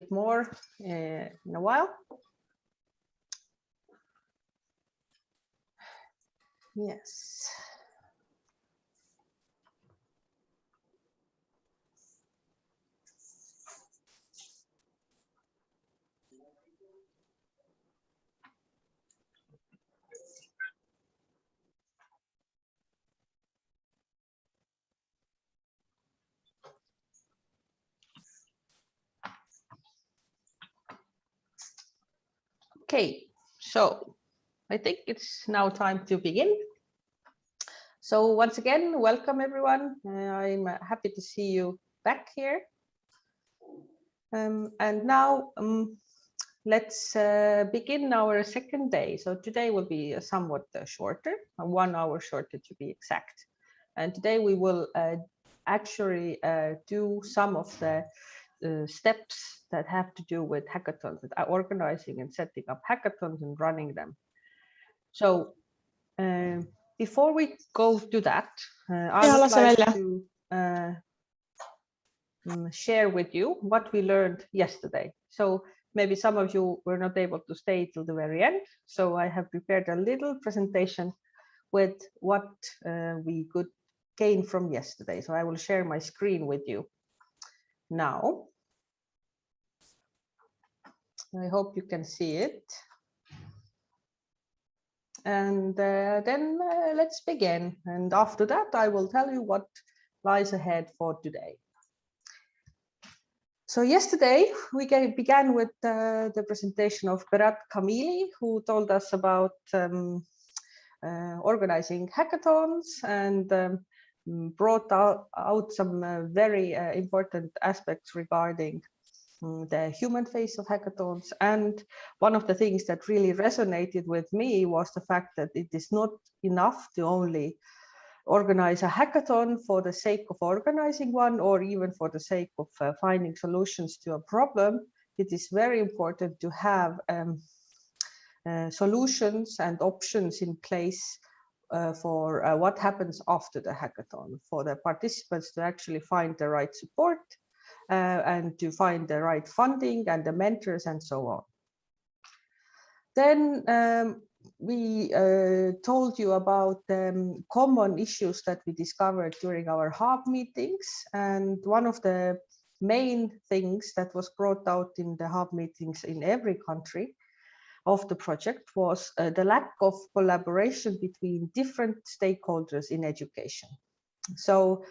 bit more in a while. Yes. Okay, so I think it's now time to begin. So once again, welcome everyone. I'm happy to see you back here. And now let's begin our second day. So today will be somewhat shorter, 1 hour shorter to be exact. And today we will actually do some of the steps that have to do with hackathons, with organizing and setting up hackathons and running them. So before we go to that, I would like to share with you what we learned yesterday. So maybe some of you were not able to stay till the very end. So I have prepared a little presentation with what we could gain from yesterday. So I will share my screen with you now. I hope you can see it. And then let's begin. And after that, I will tell you what lies ahead for today. So yesterday, we began with the presentation of Berat Kamili, who told us about organizing hackathons and brought out some very important aspects regarding the human face of hackathons. And one of the things that really resonated with me was the fact that it is not enough to only organize a hackathon for the sake of organizing one, or even for the sake of finding solutions to a problem. It is very important to have solutions and options in place for what happens after the hackathon, for the participants to actually find the right support and to find the right funding and the mentors and so on. Then we told you about common issues that we discovered during our hub meetings. And one of the main things that was brought out in the hub meetings in every country of the project was the lack of collaboration between different stakeholders in education. So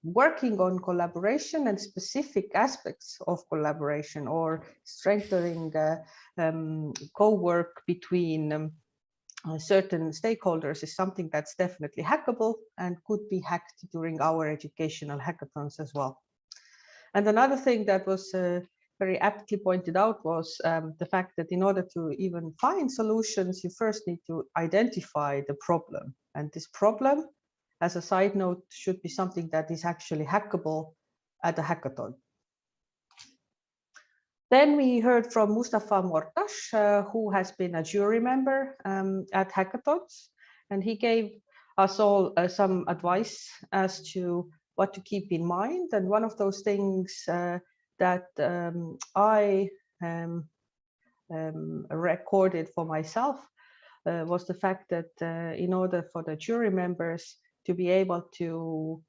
working on collaboration and specific aspects of collaboration, or strengthening co-work between certain stakeholders, is something that's definitely hackable and could be hacked during our educational hackathons as well. And another thing that was very aptly pointed out was the fact that in order to even find solutions, you first need to identify the problem. And this problem, as a side note, should be something that is actually hackable at a hackathon. Then we heard from Mustafa Mortash, who has been a jury member at hackathons, and he gave us all some advice as to what to keep in mind. And one of those things that I recorded for myself was the fact that in order for the jury members to be able to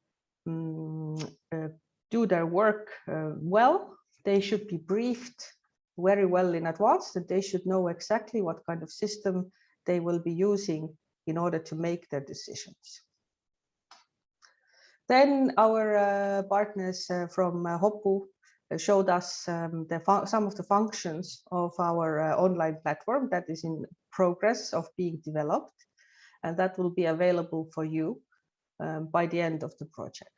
do their work well, they should be briefed very well in advance, that they should know exactly what kind of system they will be using in order to make their decisions. Then our partners from Hoppu showed us some of the functions of our online platform that is in progress of being developed, and that will be available for you by the end of the project.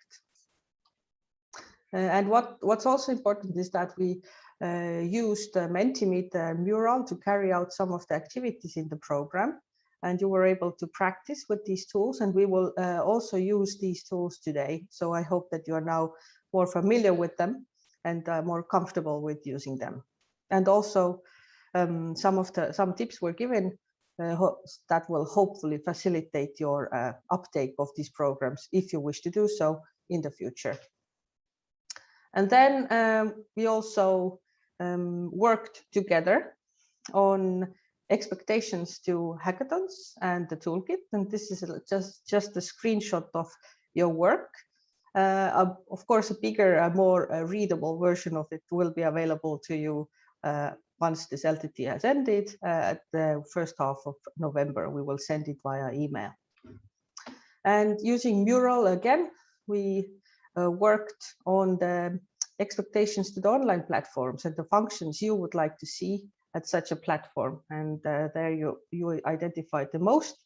And what's also important is that we used Mentimeter and Mural to carry out some of the activities in the program, and you were able to practice with these tools, and we will also use these tools today. So I hope that you are now more familiar with them and more comfortable with using them. And also some tips were given that will hopefully facilitate your uptake of these programs if you wish to do so in the future. And then we also worked together on expectations to hackathons and the toolkit. And this is just a screenshot of your work. Of course, a bigger, more readable version of it will be available to you once this LTT has ended at the first half of November. We will send it via email. And using Mural again, we worked on the expectations to the online platforms and the functions you would like to see at such a platform. And there you identified the most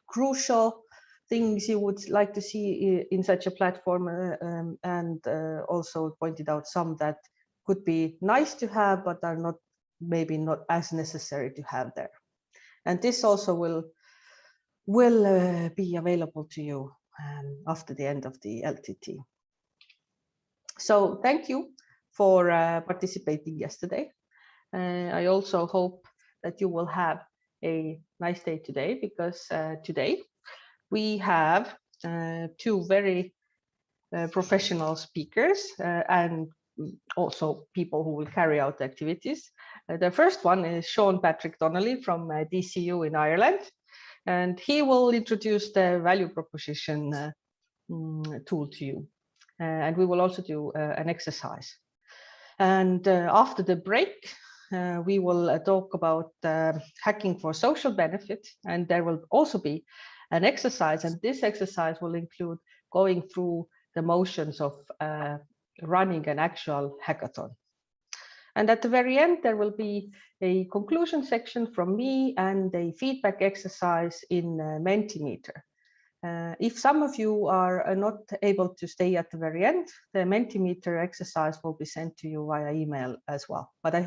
crucial things you would like to see in such a platform, and also pointed out some that could be nice to have, but are not maybe not as necessary to have there. And this also will be available to you after the end of the LTT. So thank you for participating yesterday. I also hope that you will have a nice day today, because today we have two very professional speakers and also people who will carry out the activities. The first one is Sean Patrick Donnelly from DCU in Ireland, and he will introduce the value proposition tool to you. And we will also do an exercise. And after the break, we will talk about hacking for social benefit, and there will also be an exercise, and this exercise will include going through the motions of running an actual hackathon. And at the very end, there will be a conclusion section from me and a feedback exercise in Mentimeter. If some of you are not able to stay at the very end, the Mentimeter exercise will be sent to you via email as well. But I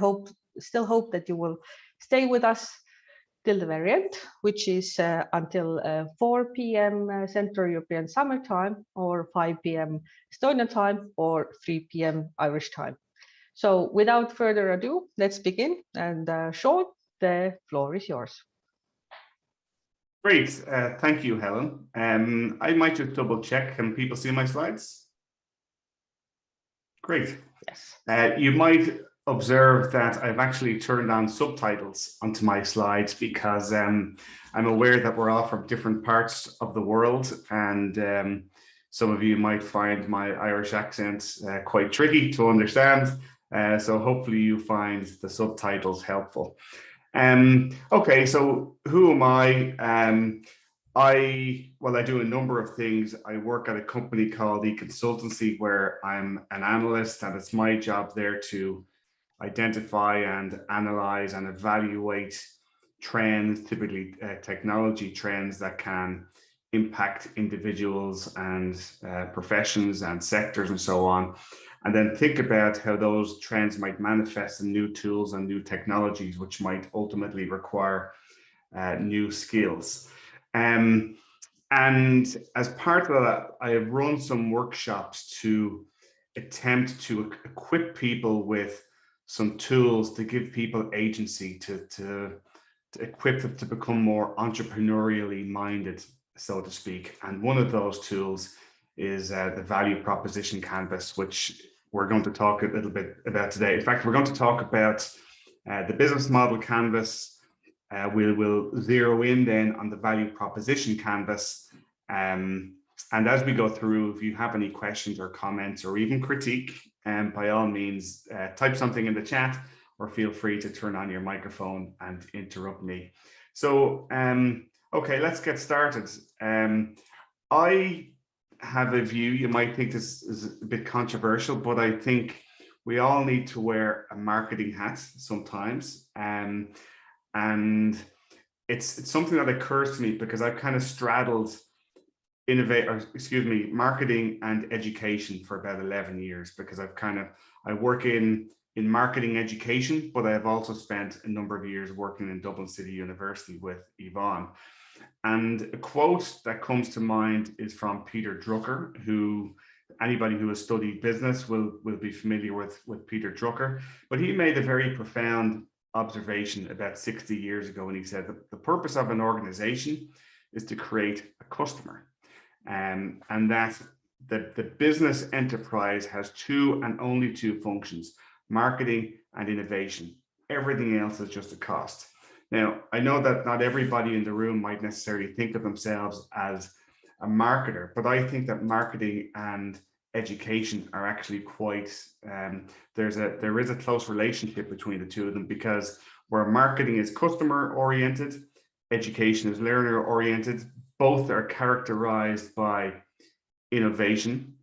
still hope that you will stay with us till the very end, which is until 4 p.m. Central European Summer Time, or 5 p.m. Estonian time, or 3 p.m. Irish time. So without further ado, let's begin. And Sean, the floor is yours. Great, thank you, Helen. I might just double check, can people see my slides? Great. Yes. You might observe that I've actually turned on subtitles onto my slides, because I'm aware that we're all from different parts of the world, and some of you might find my Irish accent quite tricky to understand. So hopefully you find the subtitles helpful. Okay, so who am I? I do a number of things. I work at a company called eConsultancy, where I'm an analyst, and it's my job there to identify and analyze and evaluate trends, typically technology trends that can impact individuals and professions and sectors and so on, and then think about how those trends might manifest in new tools and new technologies, which might ultimately require new skills. And as part of that, I have run some workshops to attempt to equip people with some tools to give people agency, to equip them to become more entrepreneurially minded, so to speak. And one of those tools is the value proposition canvas, which we're going to talk a little bit about today. In fact, we're going to talk about the business model canvas. We will zero in then on the value proposition canvas. And as we go through, if you have any questions or comments or even critique, by all means, type something in the chat, or feel free to turn on your microphone and interrupt me. So, okay, let's get started. I have a view, you might think this is a bit controversial, but I think we all need to wear a marketing hat sometimes. And it's something that occurs to me because I've kind of straddled marketing and education for about 11 years, because I work in marketing education, but I've also spent a number of years working in Dublin City University with Yvonne. And a quote that comes to mind is from Peter Drucker, who anybody who has studied business will be familiar with Peter Drucker. But he made a very profound observation about 60 years ago, and he said that the purpose of an organization is to create a customer, and that the business enterprise has two and only two functions: marketing, and innovation. Everything else is just a cost. Now, I know that not everybody in the room might necessarily think of themselves as a marketer, but I think that marketing and education are actually quite, there is a close relationship between the two of them, because where marketing is customer oriented, education is learner oriented. Both are characterized by innovation.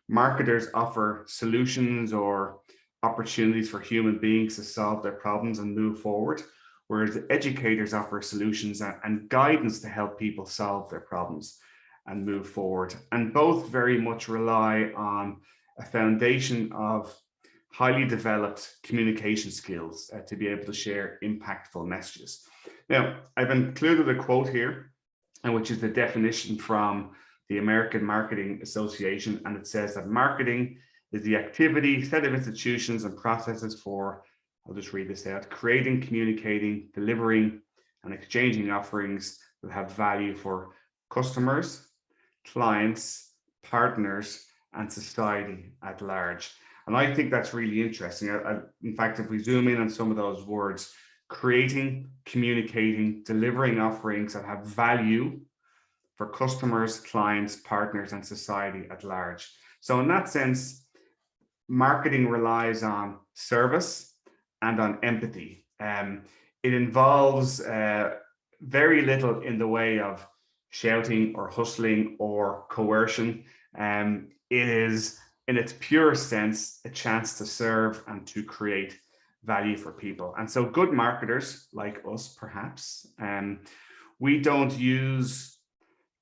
Marketers offer solutions or opportunities for human beings to solve their problems and move forward, whereas educators offer solutions and guidance to help people solve their problems and move forward. And both very much rely on a foundation of highly developed communication skills to be able to share impactful messages. Now, I've included a quote here, which is the definition from the American Marketing Association, and it says that marketing is the activity, set of institutions and processes for, I'll just read this out, creating, communicating, delivering, and exchanging offerings that have value for customers, clients, partners, and society at large. And I think that's really interesting. In fact, if we zoom in on some of those words, creating, communicating, delivering offerings that have value for customers, clients, partners, and society at large. So in that sense, marketing relies on service and on empathy. It involves very little in the way of shouting or hustling or coercion. It is, in its purest sense, a chance to serve and to create value for people. And so good marketers like us, perhaps, we don't use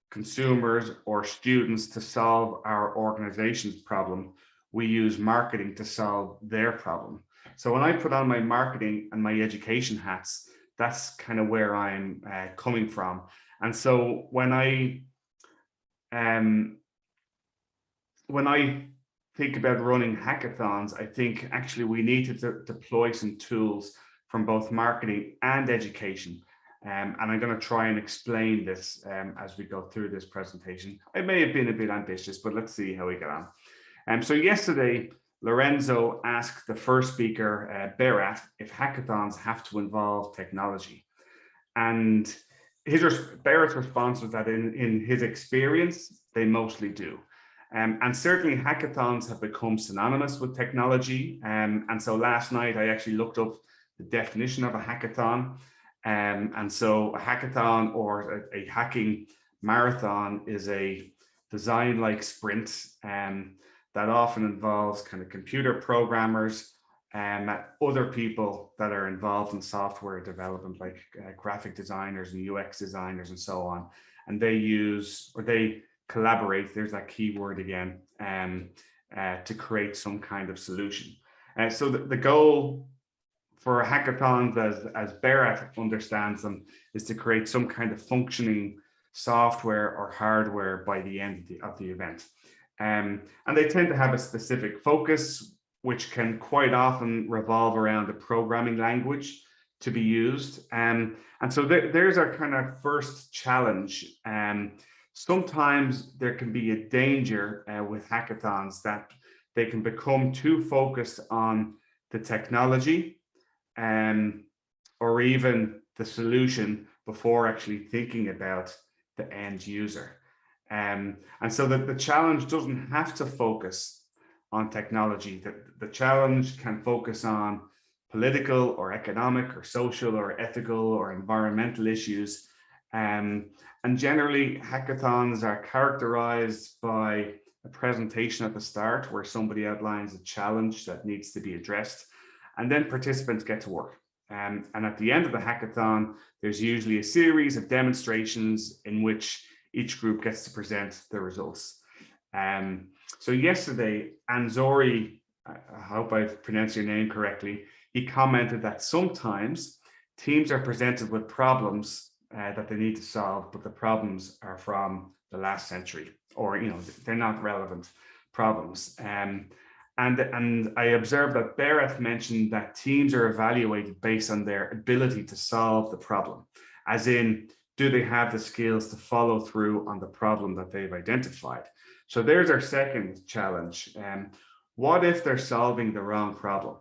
consumers or students to solve our organization's problem. We use marketing to solve their problem. So when I put on my marketing and my education hats, that's kind of where I'm coming from. And so when I think about running hackathons, I think actually we need to deploy some tools from both marketing and education. And I'm going to try and explain this as we go through this presentation. I may have been a bit ambitious, but let's see how we get on. So yesterday, Lorenzo asked the first speaker, Berat, if hackathons have to involve technology. And Berat's response was that in his experience, they mostly do. And certainly hackathons have become synonymous with technology. And so last night, I actually looked up the definition of a hackathon. And so a hackathon or a hacking marathon is a design-like sprint that often involves kind of computer programmers and other people that are involved in software development, like graphic designers and UX designers and so on. And they use, or they collaborate, there's that key word again, to create some kind of solution. So the goal for hackathons, as Berat understands them, is to create some kind of functioning software or hardware by the end of the event. And they tend to have a specific focus, which can quite often revolve around a programming language to be used. And so there's our kind of first challenge. Sometimes there can be a danger with hackathons that they can become too focused on the technology or even the solution before actually thinking about the end user. And so that the challenge doesn't have to focus on technology. The challenge can focus on political or economic or social or ethical or environmental issues. And generally, hackathons are characterized by a presentation at the start where somebody outlines a challenge that needs to be addressed, and then participants get to work. And at the end of the hackathon, there's usually a series of demonstrations in which each group gets to present their results. So yesterday, Anzori, I hope I've pronounced your name correctly, he commented that sometimes teams are presented with problems that they need to solve, but the problems are from the last century, or they're not relevant problems. And I observed that Berat mentioned that teams are evaluated based on their ability to solve the problem, as in, do they have the skills to follow through on the problem that they've identified? So there's our second challenge. What if they're solving the wrong problem?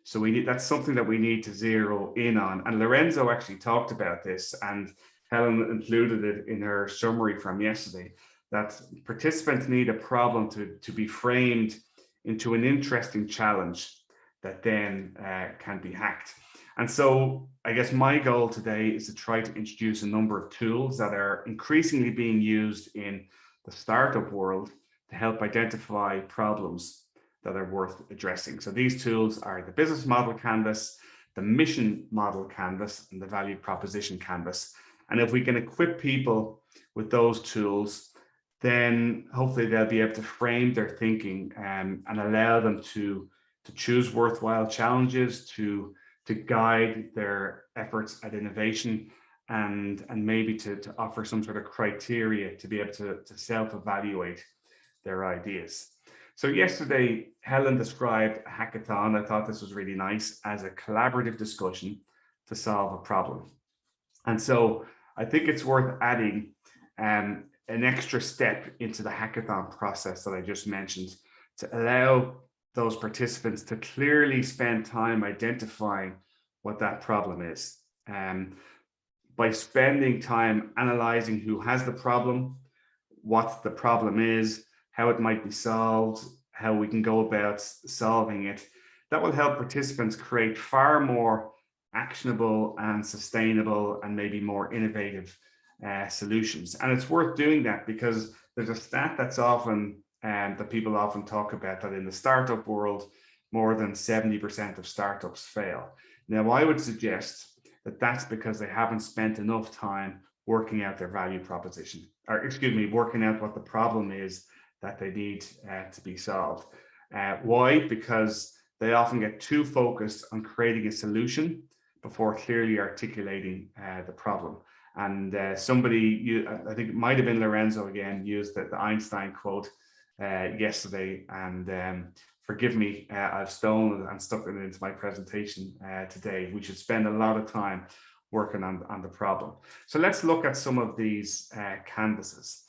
So that's something that we need to zero in on. And Lorenzo actually talked about this, and Helen included it in her summary from yesterday, that participants need a problem to be framed into an interesting challenge that then can be hacked. And so I guess my goal today is to try to introduce a number of tools that are increasingly being used in the startup world to help identify problems that are worth addressing. So these tools are the business model canvas, the mission model canvas, and the value proposition canvas. And if we can equip people with those tools, then hopefully they'll be able to frame their thinking and allow them to choose worthwhile challenges, to guide their efforts at innovation, and maybe to offer some sort of criteria to be able to self-evaluate their ideas. So yesterday, Helen described a hackathon. I thought this was really nice, as a collaborative discussion to solve a problem. And so I think it's worth adding an extra step into the hackathon process that I just mentioned, to allow those participants to clearly spend time identifying what that problem is. By spending time analyzing who has the problem, what the problem is, how it might be solved, how we can go about solving it, that will help participants create far more actionable and sustainable and maybe more innovative solutions. And it's worth doing that because there's a stat that's often that people often talk about, that in the startup world, more than 70% of startups fail. Now, I would suggest that that's because they haven't spent enough time working out their value proposition, or excuse me, working out what the problem is that they need to be solved. Why? Because they often get too focused on creating a solution before clearly articulating the problem. And somebody, I think it might have been Lorenzo again, used the Einstein quote yesterday, and forgive me, I've stolen it and stuck it into my presentation today. We should spend a lot of time working on the problem. So let's look at some of these canvases.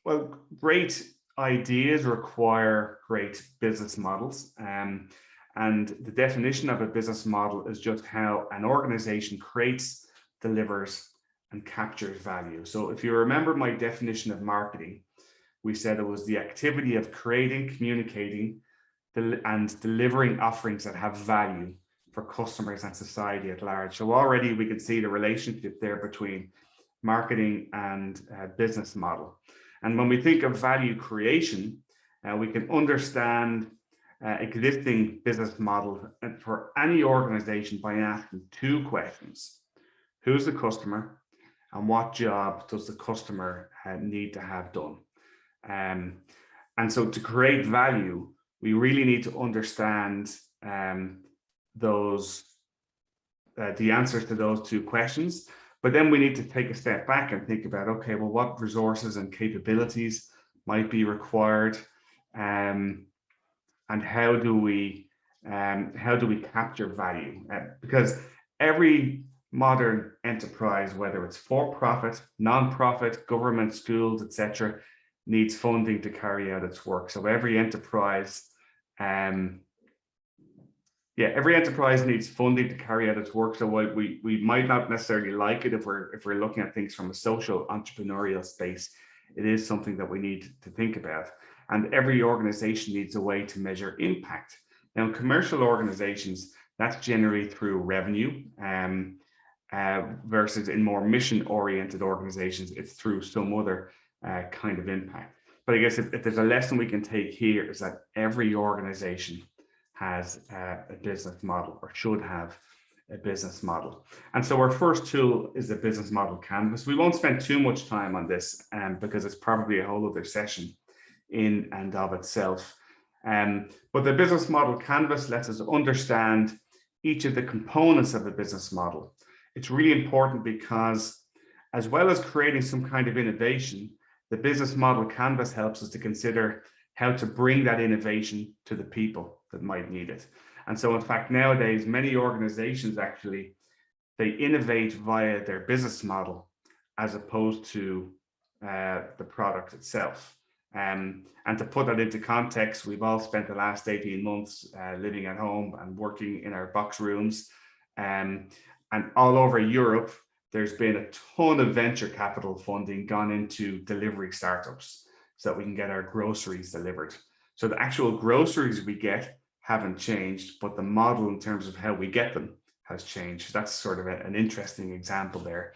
Well, great ideas require great business models. And the definition of a business model is just how an organization creates, delivers, and captures value. So if you remember my definition of marketing, we said it was the activity of creating, communicating, and delivering offerings that have value for customers and society at large. So already we can see the relationship there between marketing and business model. And when we think of value creation, we can understand existing business model for any organization by asking two questions. Who's the customer, and what job does the customer need to have done? And so to create value, we really need to understand the answers to those two questions. But then we need to take a step back and think about, okay, well, what resources and capabilities might be required, and how do we capture value? Because every modern enterprise, whether it's for-profit, non-profit, government, schools, etc., needs funding to carry out its work. So every enterprise needs funding to carry out its work. So we might not necessarily like it if we're looking at things from a social entrepreneurial space. It is something that we need to think about. And every organization needs a way to measure impact. Now, in commercial organizations, that's generally through revenue, versus in more mission-oriented organizations, it's through some other kind of impact. But I guess if there's a lesson we can take here, is that every organization has a business model, or should have a business model. And so our first tool is the business model canvas. We won't spend too much time on this because it's probably a whole other session in and of itself. But the business model canvas lets us understand each of the components of a business model. It's really important because, as well as creating some kind of innovation, the business model canvas helps us to consider how to bring that innovation to the people that might need it. And so, in fact, nowadays, many organizations actually, they innovate via their business model as opposed to the product itself. And to put that into context, we've all spent the last 18 months living at home and working in our box rooms. And all over Europe, there's been a ton of venture capital funding gone into delivery startups so that we can get our groceries delivered. So the actual groceries we get haven't changed, but the model in terms of how we get them has changed. That's sort of an interesting example there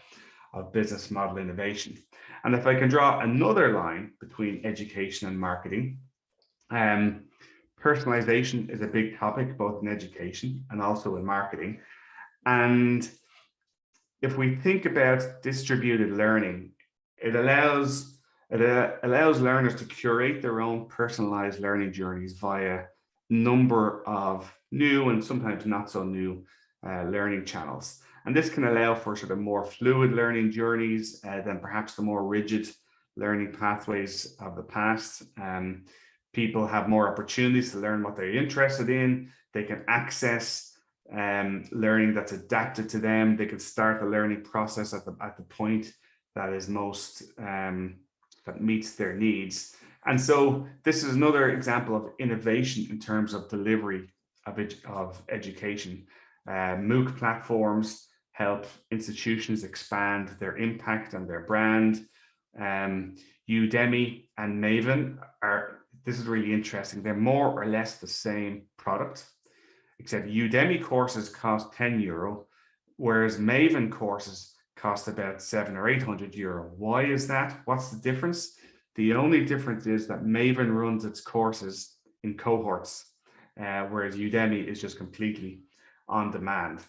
of business model innovation. And if I can draw another line between education and marketing, personalization is a big topic, both in education and also in marketing. And if we think about distributed learning, it allows learners to curate their own personalized learning journeys via a number of new and sometimes not so new learning channels. And this can allow for sort of more fluid learning journeys than perhaps the more rigid learning pathways of the past. People have more opportunities to learn what they're interested in. They can access learning that's adapted to them. They can start the learning process at the point that is most that meets their needs. And so this is another example of innovation in terms of delivery of education. MOOC platforms help institutions expand their impact and their brand. Udemy and Maven this is really interesting. They're more or less the same product, except Udemy courses cost €10, whereas Maven courses cost about €700 or €800. Why is that? What's the difference? The only difference is that Maven runs its courses in cohorts, whereas Udemy is just completely on demand.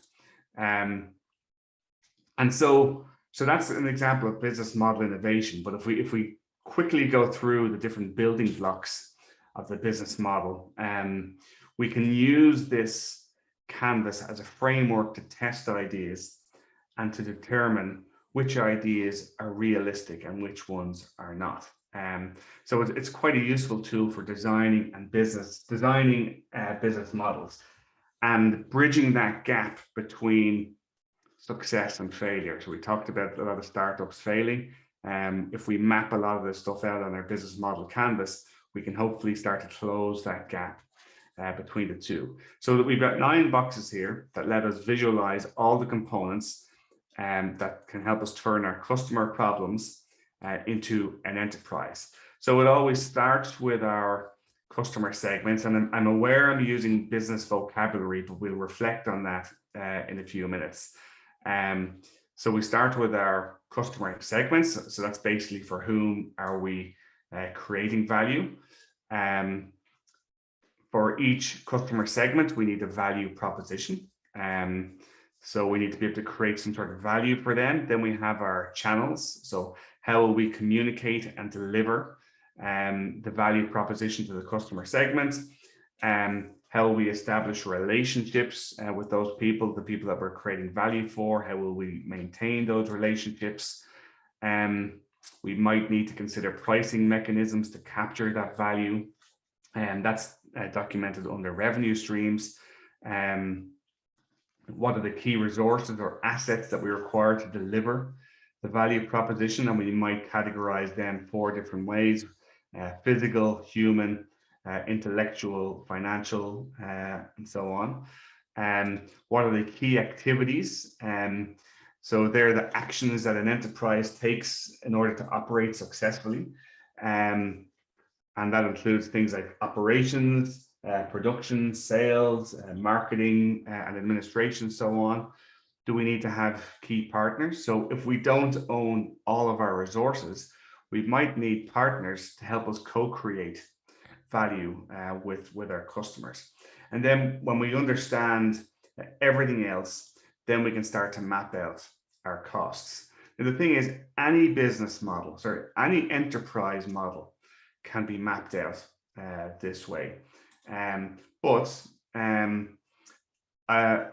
And so that's an example of business model innovation. But if we quickly go through the different building blocks of the business model, we can use this canvas as a framework to test ideas and to determine which ideas are realistic and which ones are not. So it's quite a useful tool for designing business models and bridging that gap between success and failure. So we talked about a lot of startups failing. If we map a lot of this stuff out on our business model canvas, we can hopefully start to close that gap between the two. So that we've got 9 boxes here that let us visualize all the components that can help us turn our customer problems into an enterprise. So it always starts with our customer segments, and I'm aware I'm using business vocabulary, but we'll reflect on that in a few minutes. So we start with our customer segments. So that's basically for whom are we creating value. For each customer segment, we need a value proposition. So we need to be able to create some sort of value for them. Then we have our channels. So how will we communicate and deliver the value proposition to the customer segment? How will we establish relationships with those people, the people that we're creating value for? How will we maintain those relationships? We might need to consider pricing mechanisms to capture that value. And that's documented under revenue streams. What are the key resources or assets that we require to deliver the value proposition? And we might categorize them 4 different ways: physical, human, intellectual, financial, and so on. What are the key activities? So they're the actions that an enterprise takes in order to operate successfully. And that includes things like operations, production, sales, marketing, and administration, so on. Do we need to have key partners? So if we don't own all of our resources, we might need partners to help us co-create value with our customers. And then when we understand everything else, then we can start to map out our costs. And the thing is, any business model, any enterprise model can be mapped out this way. But I'm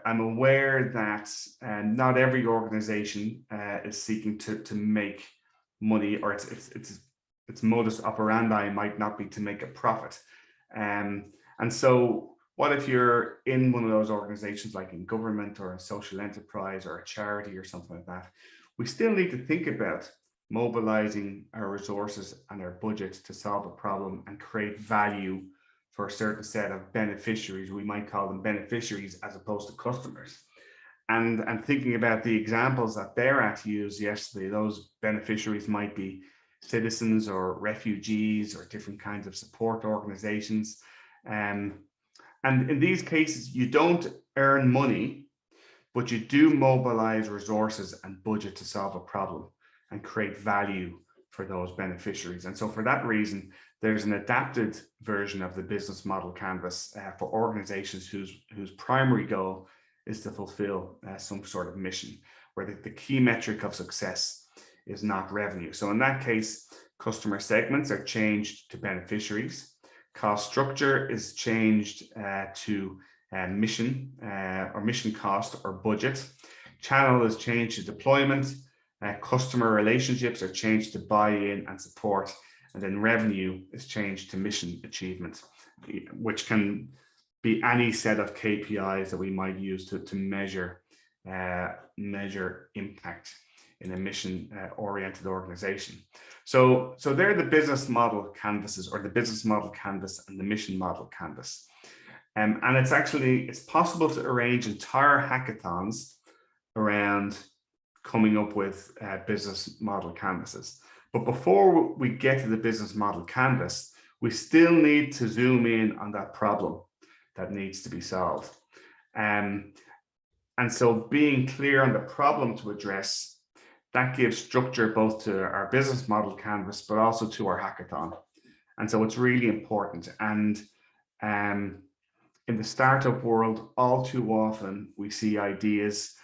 aware that not every organization is seeking to make money, or its modus operandi might not be to make a profit. And so what if you're in one of those organizations, like in government or a social enterprise or a charity or something like that? We still need to think about mobilizing our resources and our budgets to solve a problem and create value for a certain set of beneficiaries. We might call them beneficiaries as opposed to customers. And thinking about the examples that Berat used yesterday, those beneficiaries might be citizens or refugees or different kinds of support organizations. And in these cases, you don't earn money, but you do mobilize resources and budget to solve a problem and create value for those beneficiaries. And so for that reason, there's an adapted version of the business model canvas for organizations whose primary goal is to fulfill some sort of mission, where the key metric of success is not revenue. So in that case, customer segments are changed to beneficiaries. Cost structure is changed to mission or mission cost or budget. Channel is changed to deployment. Customer relationships are changed to buy-in and support. And then revenue is changed to mission achievement, which can be any set of KPIs that we might use to measure impact in a mission-oriented organization. So they're the business model canvases, or the business model canvas and the mission model canvas. And it's possible to arrange entire hackathons around coming up with business model canvases. But before we get to the business model canvas, we still need to zoom in on that problem that needs to be solved. And so being clear on the problem to address, that gives structure both to our business model canvas, but also to our hackathon. And so it's really important. And in the startup world, all too often we see ideas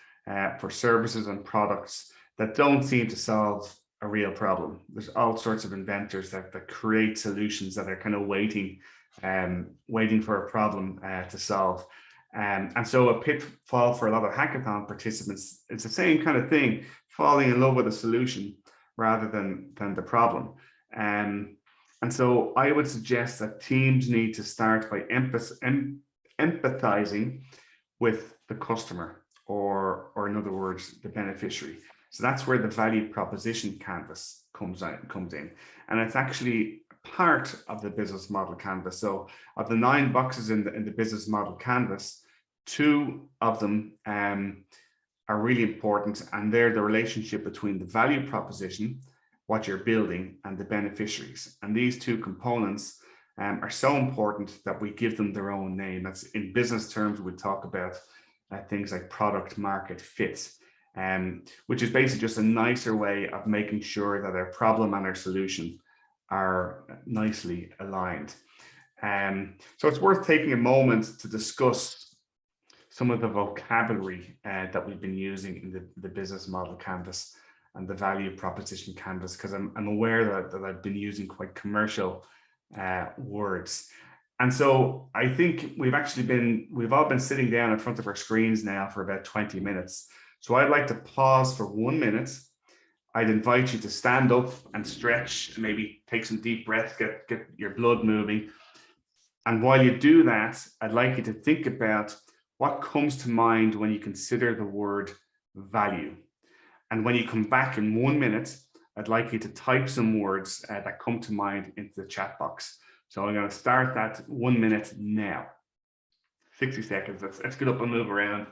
for services and products that don't seem to solve a real problem. There's all sorts of inventors that create solutions that are kind of waiting for a problem to solve. And so a pitfall for a lot of hackathon participants, it's the same kind of thing, falling in love with a solution rather than the problem. And so I would suggest that teams need to start by empathizing with the customer, or in other words, the beneficiary. So that's where the value proposition canvas comes in. And it's actually part of the business model canvas. So of the 9 boxes in the business model canvas, 2 of them are really important, and they're the relationship between the value proposition, what you're building, and the beneficiaries. And these 2 components are so important that we give them their own name. That's in business terms, we talk about things like product market fit, which is basically just a nicer way of making sure that our problem and our solution are nicely aligned. So it's worth taking a moment to discuss some of the vocabulary that we've been using in the business model canvas and the value proposition canvas, because I'm aware that I've been using quite commercial words. And so I think we've all been sitting down in front of our screens now for about 20 minutes. So I'd like to pause for 1 minute. I'd invite you to stand up and stretch, maybe take some deep breaths, get your blood moving. And while you do that, I'd like you to think about what comes to mind when you consider the word value. And when you come back in 1 minute, I'd like you to type some words that come to mind into the chat box. So I'm going to start that 1 minute now. 60 seconds. Let's get up and move around.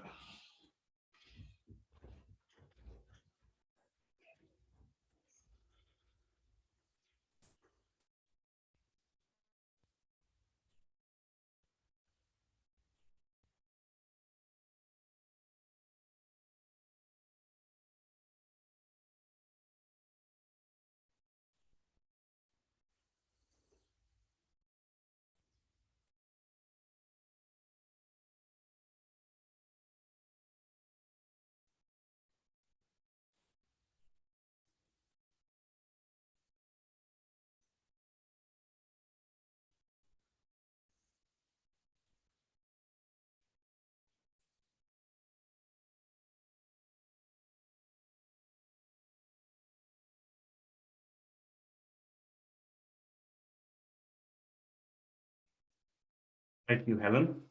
Thank you, Helen.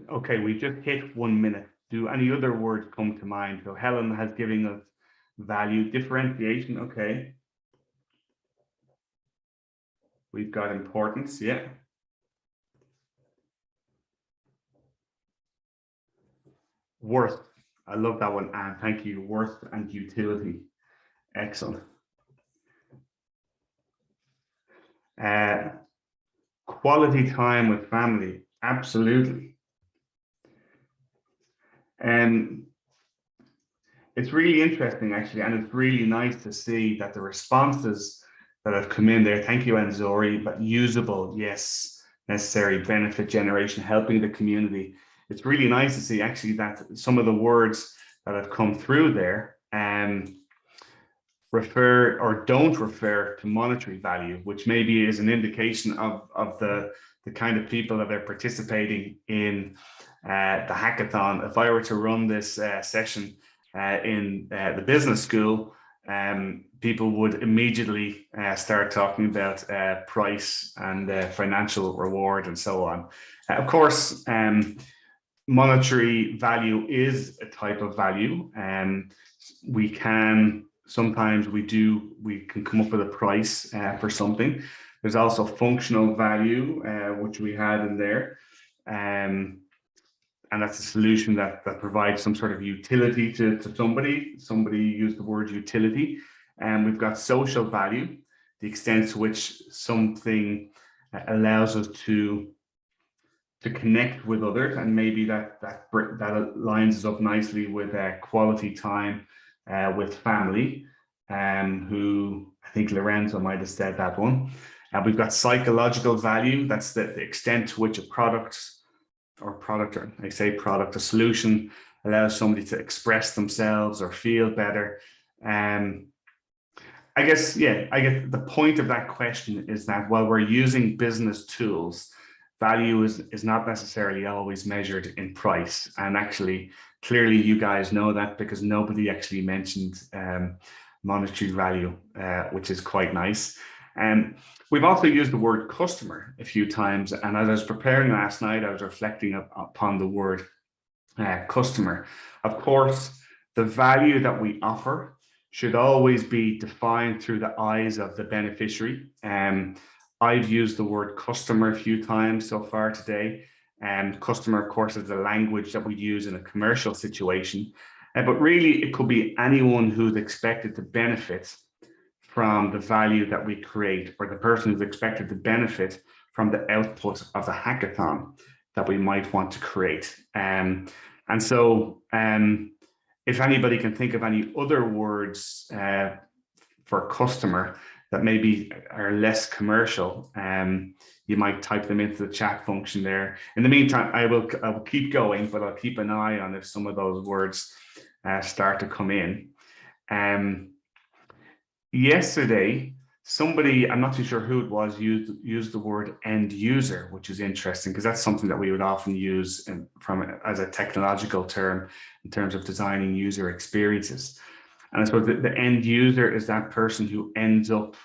Okay, we just hit 1 minute. Do any other words come to mind? So Helen has given us value, differentiation, okay. We've got importance, yeah. Worth, I love that one, and thank you. Worth and utility, excellent. Quality time with family, absolutely. And it's really interesting, actually, and it's really nice to see that the responses that have come in there, thank you, Anzori, but usable, yes, necessary, benefit generation, helping the community. It's really nice to see, actually, that some of the words that have come through there refer or don't refer to monetary value, which maybe is an indication of the kind of people that are participating in the hackathon. If I were to run this session in the business school, people would immediately start talking about price and financial reward and so on. Of course, monetary value is a type of value, and sometimes we can come up with a price for something. There's also functional value, which we had in there. And that's a solution that provides some sort of utility to somebody. Somebody used the word utility. And we've got social value, the extent to which something allows us to connect with others, and maybe that lines us up nicely with quality time with family, who I think Lorenzo might have said that one. We've got psychological value. That's the extent to which a a solution allows somebody to express themselves or feel better. I guess the point of that question is that while we're using business tools, value is not necessarily always measured in price. And actually, clearly you guys know that, because nobody actually mentioned monetary value, which is quite nice. We've also used the word customer a few times. And as I was preparing last night, I was reflecting upon the word customer. Of course, the value that we offer should always be defined through the eyes of the beneficiary. I've used the word customer a few times so far today. And customer, of course, is the language that we use in a commercial situation. But really, it could be anyone who's expected to benefit from the value that we create, or the person who's expected to benefit from the output of the hackathon that we might want to create. And so if anybody can think of any other words for customer that maybe are less commercial, you might type them into the chat function there. In the meantime, I will keep going, but I'll keep an eye on if some of those words start to come in. Yesterday, somebody, I'm not too sure who it was, used the word end user, which is interesting, because that's something that we would often use as a technological term in terms of designing user experiences. And I suppose the end user is that person who ends up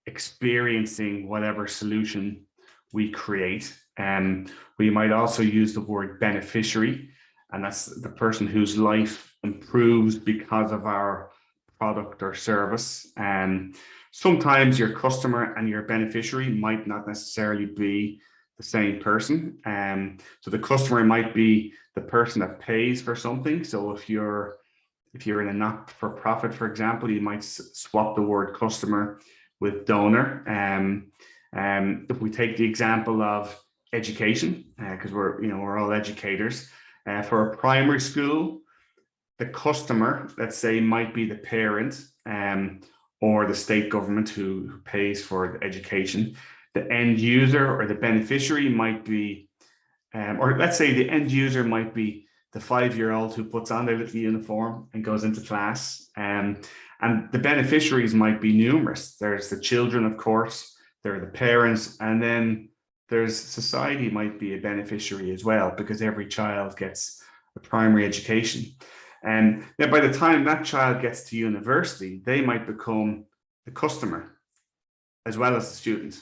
experiencing whatever solution we create. We might also use the word beneficiary, and that's the person whose life improves because of our product or service. Sometimes your customer and your beneficiary might not necessarily be the same person. So the customer might be the person that pays for something. So if you're in a not-for-profit, for example, you might swap the word customer with donor. If we take the example of education, because we're all educators, for a primary school, the customer, let's say, might be the parent or the state government who pays for the education. The end user or the beneficiary might be, or let's say the end user might be the 5-year-old who puts on their little uniform and goes into class. And the beneficiaries might be numerous. There's the children, of course, there are the parents, and then there's society might be a beneficiary as well, because every child gets a primary education. And then by the time that child gets to university, they might become the customer as well as the student,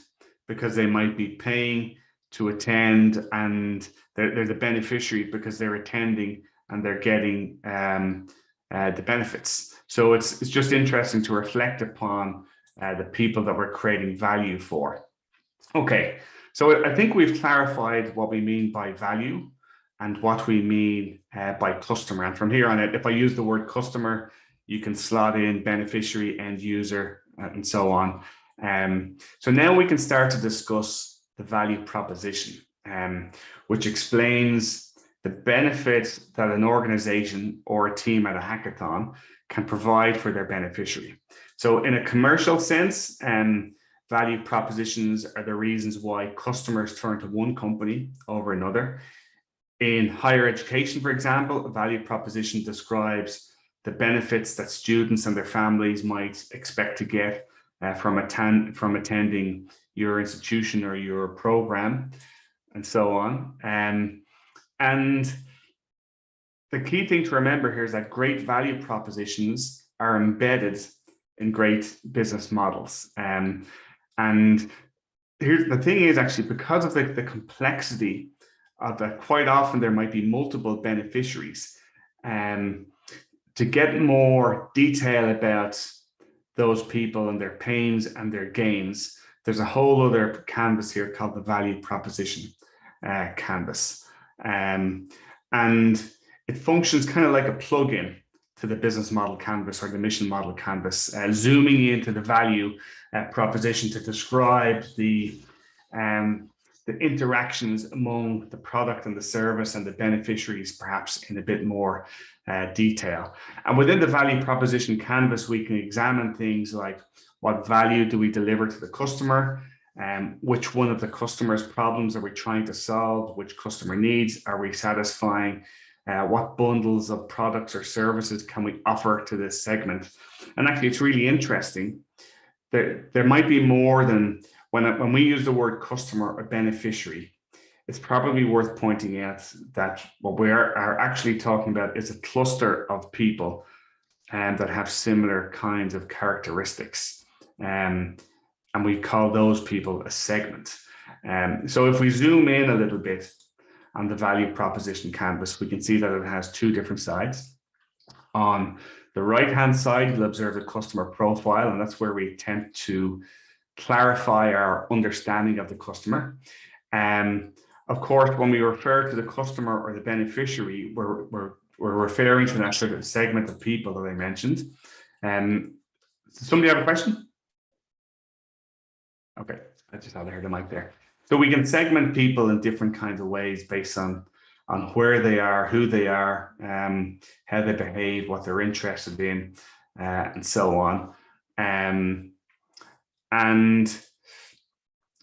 because they might be paying to attend, and they're the beneficiary because they're attending and they're getting the benefits. So it's just interesting to reflect upon the people that we're creating value for. Okay, so I think we've clarified what we mean by value and what we mean by customer. And from here on out, if I use the word customer, you can slot in beneficiary, end user, and so on. So now we can start to discuss the value proposition, which explains the benefit that an organization or a team at a hackathon can provide for their beneficiary. So in a commercial sense, value propositions are the reasons why customers turn to one company over another. In higher education, for example, a value proposition describes the benefits that students and their families might expect to get from attending your institution or your program, and so on. And the key thing to remember here is that great value propositions are embedded in great business models. And here's the thing is actually, because of the complexity of that, quite often there might be multiple beneficiaries. To get more detail about those people and their pains and their gains, there's a whole other canvas here called the value proposition canvas. And it functions kind of like a plug-in to the business model canvas or the mission model canvas, zooming into the value proposition to describe the interactions among the product and the service and the beneficiaries, perhaps in a bit more detail. And within the value proposition canvas, we can examine things like what value do we deliver to the customer, which one of the customer's problems are we trying to solve, which customer needs are we satisfying, what bundles of products or services can we offer to this segment. And actually, it's really interesting. There might be more than, when we use the word customer or beneficiary, it's probably worth pointing out that what we are actually talking about is a cluster of people that have similar kinds of characteristics. And we call those people a segment. So if we zoom in a little bit on the value proposition canvas, we can see that it has two different sides. On the right-hand side, you'll observe the customer profile, and that's where we attempt to clarify our understanding of the customer. Of course, when we refer to the customer or the beneficiary, we're referring to that sort of segment of people that I mentioned. Somebody have a question? Okay, I just had to hear the mic there. So we can segment people in different kinds of ways based on where they are, who they are, how they behave, what they're interested in, and so on. And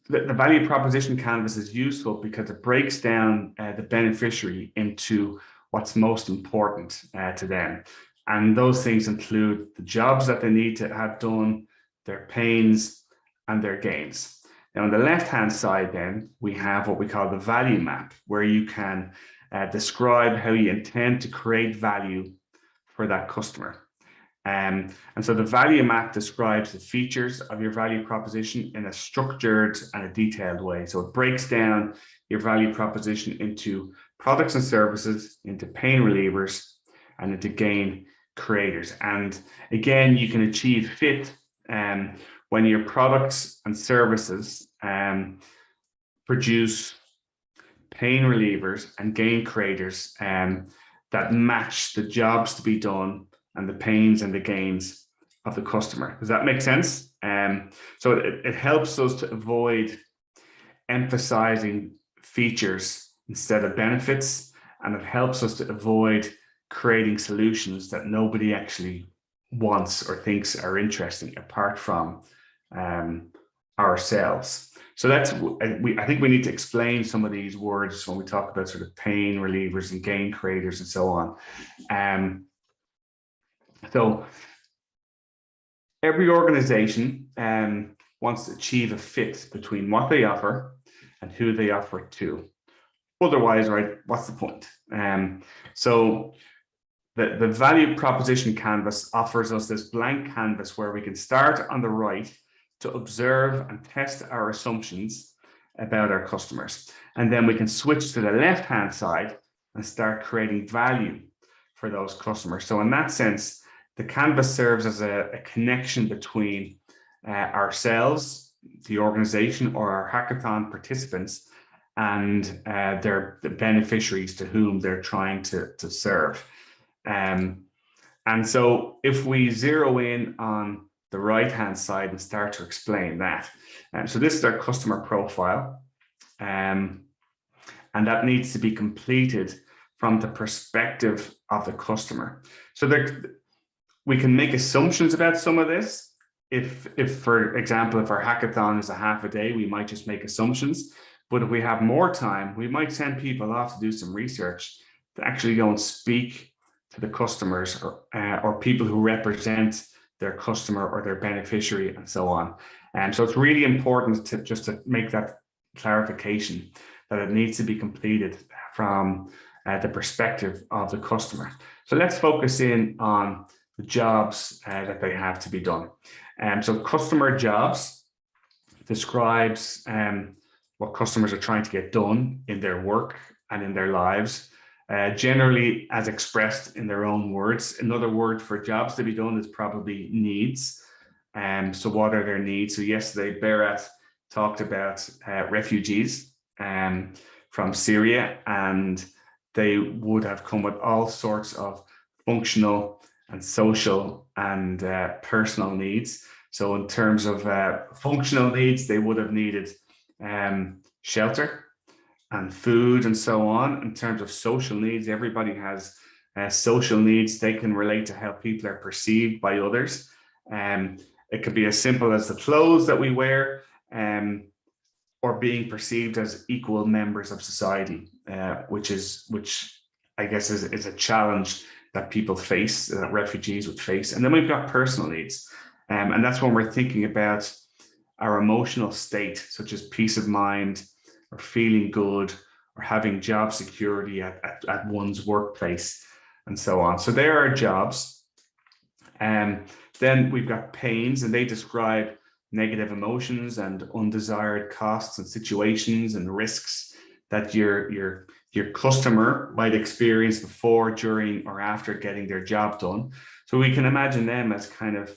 the value proposition canvas is useful because it breaks down the beneficiary into what's most important to them. And those things include the jobs that they need to have done, their pains, and their gains. Now, on the left-hand side, then, we have what we call the value map, where you can describe how you intend to create value for that customer. And so the value map describes the features of your value proposition in a structured and a detailed way. So it breaks down your value proposition into products and services, into pain relievers, and into gain creators. And again, you can achieve fit when your products and services produce pain relievers and gain creators that match the jobs to be done and the pains and the gains of the customer. Does that make sense? So it helps us to avoid emphasizing features instead of benefits, and it helps us to avoid creating solutions that nobody actually wants or thinks are interesting apart from ourselves. So that's, I think we need to explain some of these words when we talk about sort of pain relievers and gain creators and so on. So every organization wants to achieve a fit between what they offer and who they offer it to. Otherwise, right, what's the point? So the value proposition canvas offers us this blank canvas where we can start on the right to observe and test our assumptions about our customers. And then we can switch to the left-hand side and start creating value for those customers. So in that sense, the canvas serves as a connection between ourselves, the organization, or our hackathon participants, and the beneficiaries to whom they're trying to serve. And so if we zero in on the right-hand side and start to explain that. So this is our customer profile. And that needs to be completed from the perspective of the customer. So we can make assumptions about some of this. If, for example, if our hackathon is a half a day, we might just make assumptions. But if we have more time, we might send people off to do some research to actually go and speak to the customers or people who represent their customer or their beneficiary and so on. And so it's really important to just to make that clarification that it needs to be completed from the perspective of the customer. So let's focus in on the jobs that they have to be done. So customer jobs describes what customers are trying to get done in their work and in their lives, generally as expressed in their own words. Another word for jobs to be done is probably needs. So what are their needs? So yesterday, Berat talked about refugees from Syria, and they would have come with all sorts of functional and social and personal needs. So in terms of functional needs, they would have needed shelter and food and so on. In terms of social needs, everybody has social needs. They can relate to how people are perceived by others. It could be as simple as the clothes that we wear, or being perceived as equal members of society, which I guess is a challenge that people face, that refugees would face. And then we've got personal needs. And that's when we're thinking about our emotional state, such as peace of mind, or feeling good, or having job security at one's workplace, and so on. So there are jobs. Then we've got pains, and they describe negative emotions and undesired costs and situations and risks that your customer might experience before, during, or after getting their job done. So we can imagine them as kind of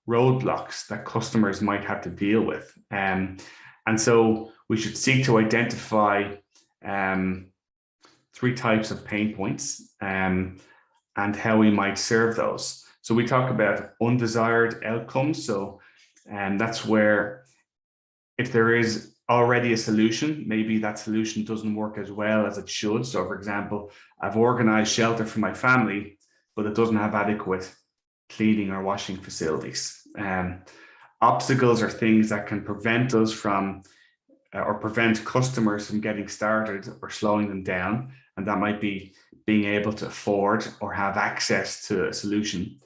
roadblocks that customers might have to deal with. And so we should seek to identify 3 types of pain points and how we might serve those. So we talk about undesired outcomes. So that's where if there is already a solution, maybe that solution doesn't work as well as it should. So for example, I've organized shelter for my family, but it doesn't have adequate cleaning or washing facilities. Obstacles are things that can prevent us from or prevent customers from getting started or slowing them down. And that might be being able to afford or have access to a solution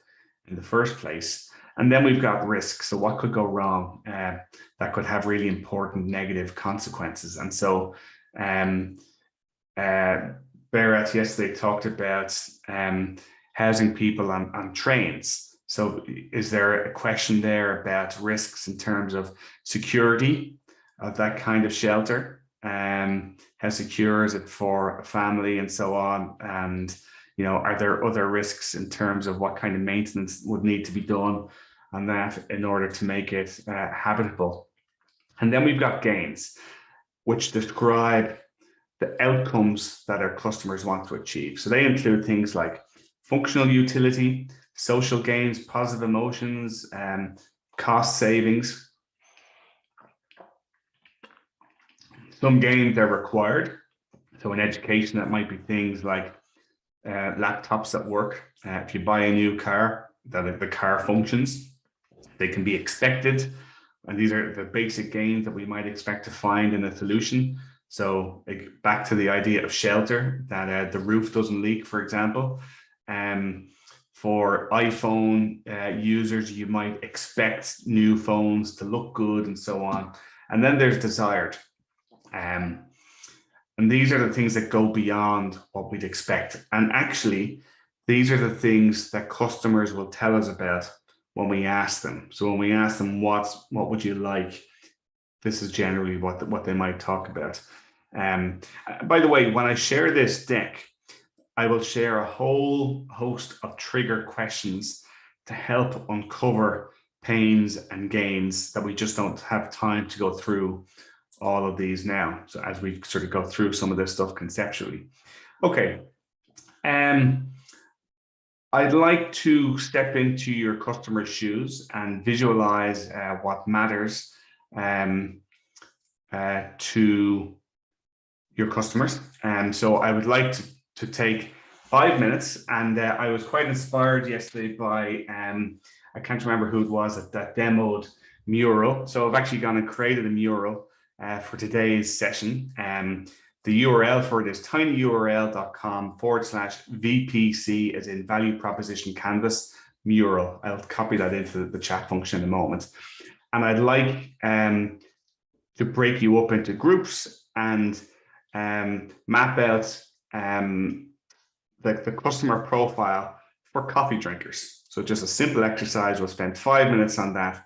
in the first place. And then we've got risks. So what could go wrong that could have really important negative consequences? And so Berat yesterday talked about housing people on trains. So is there a question there about risks in terms of security of that kind of shelter? How secure is it for a family and so on? And, are there other risks in terms of what kind of maintenance would need to be done on that in order to make it habitable? And then we've got gains, which describe the outcomes that our customers want to achieve. So they include things like functional utility, social gains, positive emotions, cost savings. Some gains are required. So in education, that might be things like laptops at work. If you buy a new car, that the car functions. They can be expected. And these are the basic gains that we might expect to find in a solution. So back to the idea of shelter, that the roof doesn't leak, for example. For iPhone users, you might expect new phones to look good and so on. And then there's desired. And these are the things that go beyond what we'd expect. And actually, these are the things that customers will tell us about when we ask them. So when we ask them, what would you like? This is generally what they might talk about. By the way, when I share this deck, I will share a whole host of trigger questions to help uncover pains and gains that we just don't have time to go through all of these now. So as we sort of go through some of this stuff conceptually. Okay. I'd like to step into your customer's shoes and visualize what matters to your customers. And so I would like to take 5 minutes, and I was quite inspired yesterday by, I can't remember who it was that demoed Mural. So I've actually gone and created a mural for today's session. The URL for it is tinyurl.com/VPC, as in value proposition canvas mural. I'll copy that into the chat function in a moment. And I'd like to break you up into groups and map out the customer profile for coffee drinkers. So just a simple exercise. We'll spend 5 minutes on that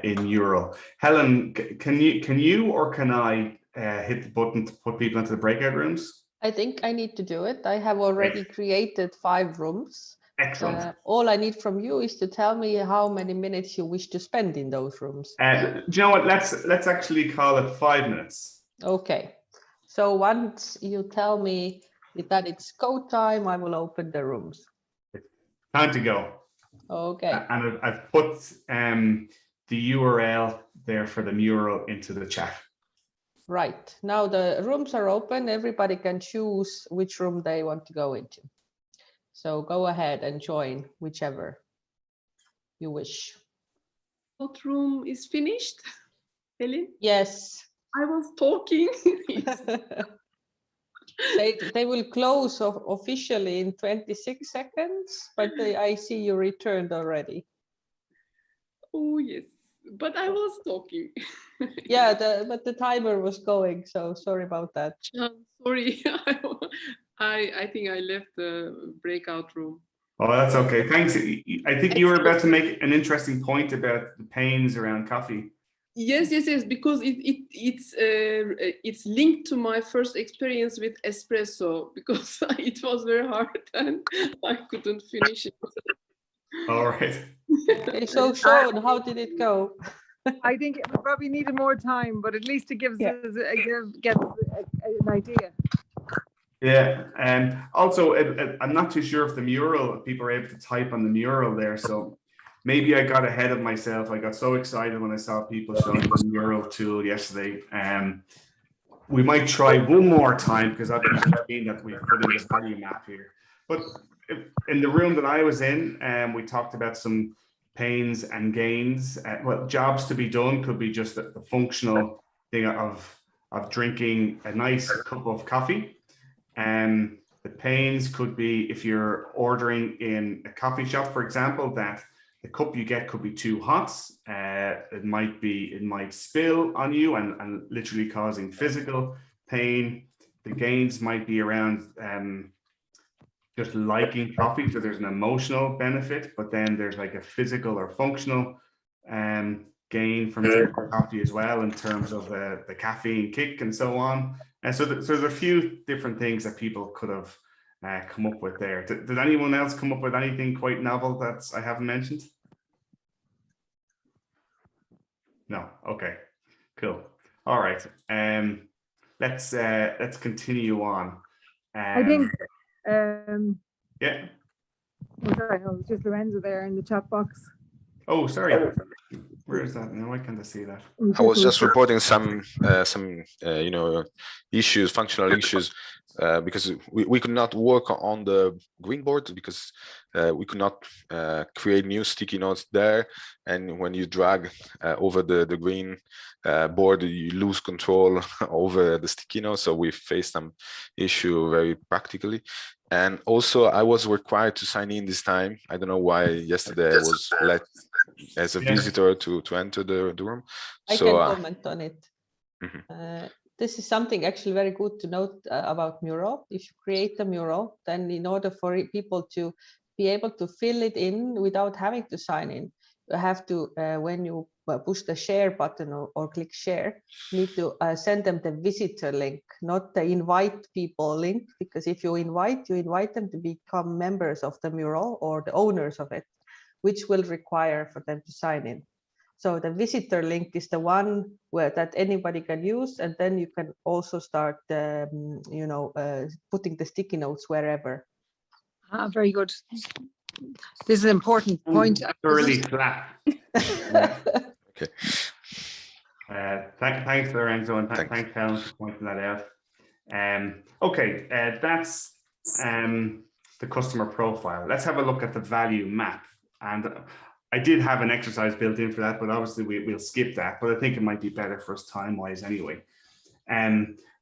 in Mural. Helen, can you or can I hit the button to put people into the breakout rooms? I think I need to do it. I have already created 5 rooms. Excellent. All I need from you is to tell me how many minutes you wish to spend in those rooms. Do you know what? Let's actually call it 5 minutes. Okay. So once you tell me that it's go time, I will open the rooms. Time to go. Okay. And I've put the URL there for the mural into the chat. Right. Now the rooms are open. Everybody can choose which room they want to go into. So go ahead and join whichever you wish. What room is finished, Helen? Yes. I was talking. They will close officially in 26 seconds, but I see you returned already. Oh, yes, but I was talking. Yeah, but the timer was going, so sorry about that. Sorry, I think I left the breakout room. Oh, that's okay. Thanks. I think you were about to make an interesting point about the pains around coffee. Yes, because it's linked to my first experience with espresso, because it was very hard and I couldn't finish it. All right. Okay, so Sean, how did it go? I think it probably needed more time, but at least it gives us an idea. Yeah, and also I'm not too sure if the mural, people are able to type on the mural there, so maybe I got ahead of myself. I got so excited when I saw people showing the mural tool yesterday. We might try one more time, because that means that we've put in the value map here. But in the room that I was in, we talked about some pains and gains. Well, jobs to be done could be just the functional thing of drinking a nice cup of coffee. The pains could be if you're ordering in a coffee shop, for example, that the cup you get could be too hot. It might spill on you and literally causing physical pain. The gains might be around just liking coffee, so there's an emotional benefit, but then there's like a physical or functional gain from drinking coffee as well, in terms of the caffeine kick and so on. And so there's a few different things that people could have come up with there. Did anyone else come up with anything quite novel that I haven't mentioned? No. Okay. Cool. All right. Let's continue on. I think. Yeah. Oh, sorry, no, it's just Lorenzo there in the chat box. Oh, sorry. Where is that? No, why can't I see that? I was just reporting some issues, functional issues, because we could not work on the green board, because we could not create new sticky notes there. And when you drag over the green board, you lose control over the sticky notes. So we faced some issue very practically. And also I was required to sign in this time. I don't know why yesterday I was let as a visitor to enter the room. I can comment on it. This is something actually very good to note about Mural. If you create a mural, then in order for people to be able to fill it in without having to sign in, you have to, when you push the share button or click share, you need to send them the visitor link, not the invite people link, because if you invite them to become members of the mural or the owners of it, which will require for them to sign in. So the visitor link is the one that anybody can use, and then you can also start, putting the sticky notes wherever. Very good. This is an important point. Thoroughly flat. Okay. Thanks, Lorenzo, and Thanks. thanks, Helen, for pointing that out. Okay, that's the customer profile. Let's have a look at the value map. And I did have an exercise built in for that, but obviously we'll skip that. But I think it might be better for us time-wise anyway.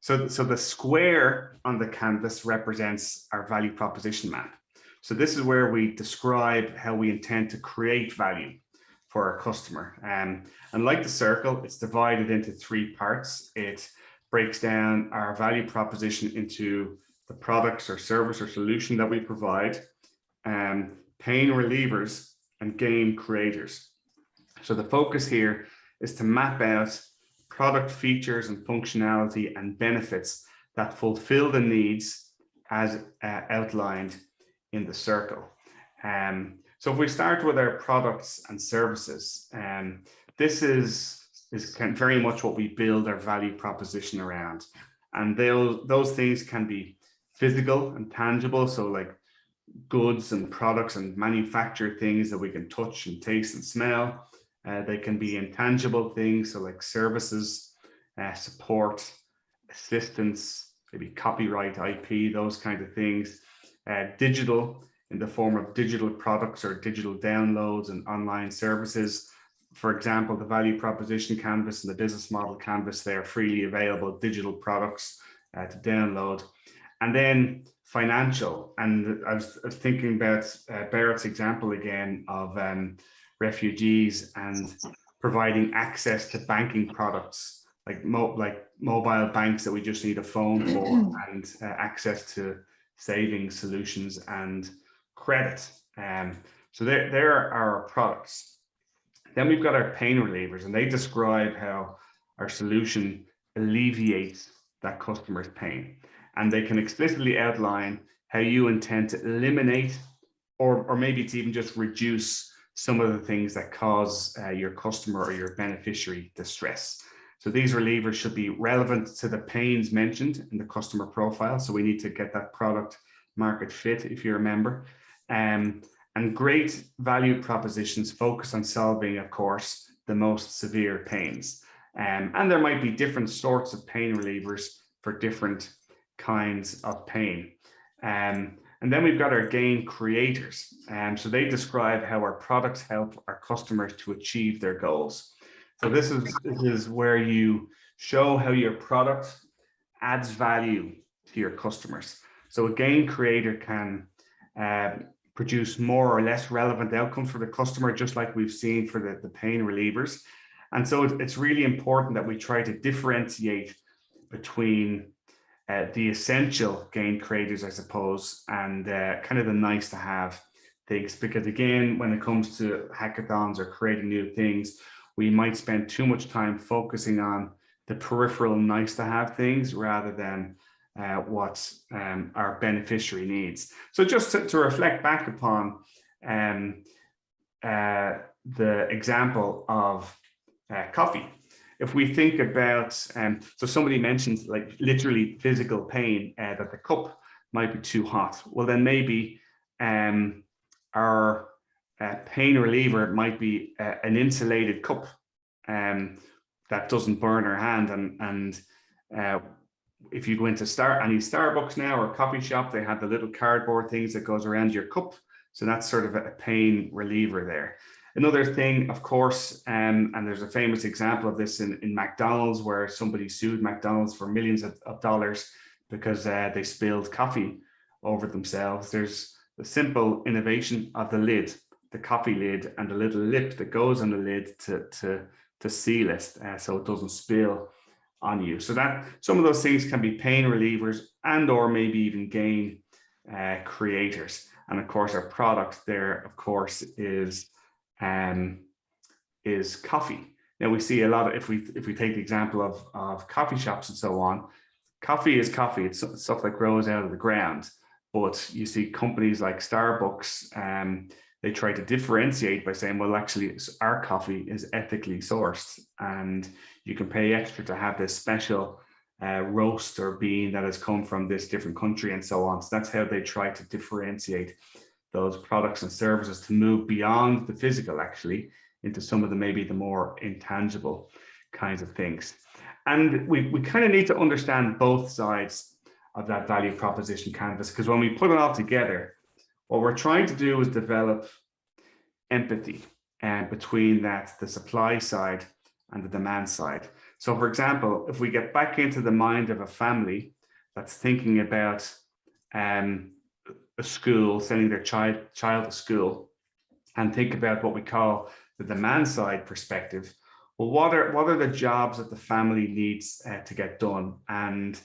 So the square on the canvas represents our value proposition map. So this is where we describe how we intend to create value for our customer. And like the circle, it's divided into 3 parts. It breaks down our value proposition into the products or service or solution that we provide, pain relievers, and gain creators. So the focus here is to map out product features and functionality and benefits that fulfill the needs as outlined in the circle. So if we start with our products and services, this is very much what we build our value proposition around. And those things can be physical and tangible, so like goods and products and manufactured things that we can touch and taste and smell. They can be intangible things, so like services, support, assistance, maybe copyright, IP, those kind of things. Digital in the form of digital products or digital downloads and online services. For example, the value proposition canvas and the business model canvas, they are freely available digital products to download. And then financial, and I was thinking about Barrett's example again of refugees and providing access to banking products like mobile banks that we just need a phone for, and access to savings solutions and credit. So there are our products. Then we've got our pain relievers, and they describe how our solution alleviates that customer's pain. And they can explicitly outline how you intend to eliminate, or maybe it's even just reduce some of the things that cause your customer or your beneficiary distress. So these relievers should be relevant to the pains mentioned in the customer profile. So we need to get that product market fit, if you remember. And great value propositions focus on solving, of course, the most severe pains. And there might be different sorts of pain relievers for different kinds of pain. And then we've got our gain creators. So they describe how our products help our customers to achieve their goals. So this is where you show how your product adds value to your customers. So a gain creator can produce more or less relevant outcomes for the customer, just like we've seen for the pain relievers. And so it's really important that we try to differentiate between the essential gain creators, I suppose, and kind of the nice to have things. Because again, when it comes to hackathons or creating new things, we might spend too much time focusing on the peripheral nice to have things rather than what our beneficiary needs. So just to reflect back upon the example of coffee. If we think about, so somebody mentioned like literally physical pain, that the cup might be too hot. Well, then maybe our pain reliever might be an insulated cup that doesn't burn our hand. And if you go into any Starbucks now or coffee shop, they have the little cardboard things that goes around your cup. So that's sort of a pain reliever there. Another thing, of course, and there's a famous example of this in McDonald's, where somebody sued McDonald's for millions of dollars because they spilled coffee over themselves. There's the simple innovation of the lid, the coffee lid, and the little lip that goes on the lid to seal it so it doesn't spill on you. So that some of those things can be pain relievers and or maybe even gain creators. And of course, our product there, of course, is is coffee. Now we see a lot of, if we take the example of coffee shops and so on, coffee is coffee. It's stuff that grows out of the ground. But you see companies like Starbucks, they try to differentiate by saying, well, actually, our coffee is ethically sourced, and you can pay extra to have this special roast or bean that has come from this different country and so on. So that's how they try to differentiate those products and services to move beyond the physical, actually, into some of the maybe the more intangible kinds of things. And we kind of need to understand both sides of that value proposition canvas, because when we put it all together, what we're trying to do is develop empathy between the supply side and the demand side. So for example, if we get back into the mind of a family that's thinking about a school, sending their child to school, and think about what we call the demand side perspective, well, what are the jobs that the family needs to get done, and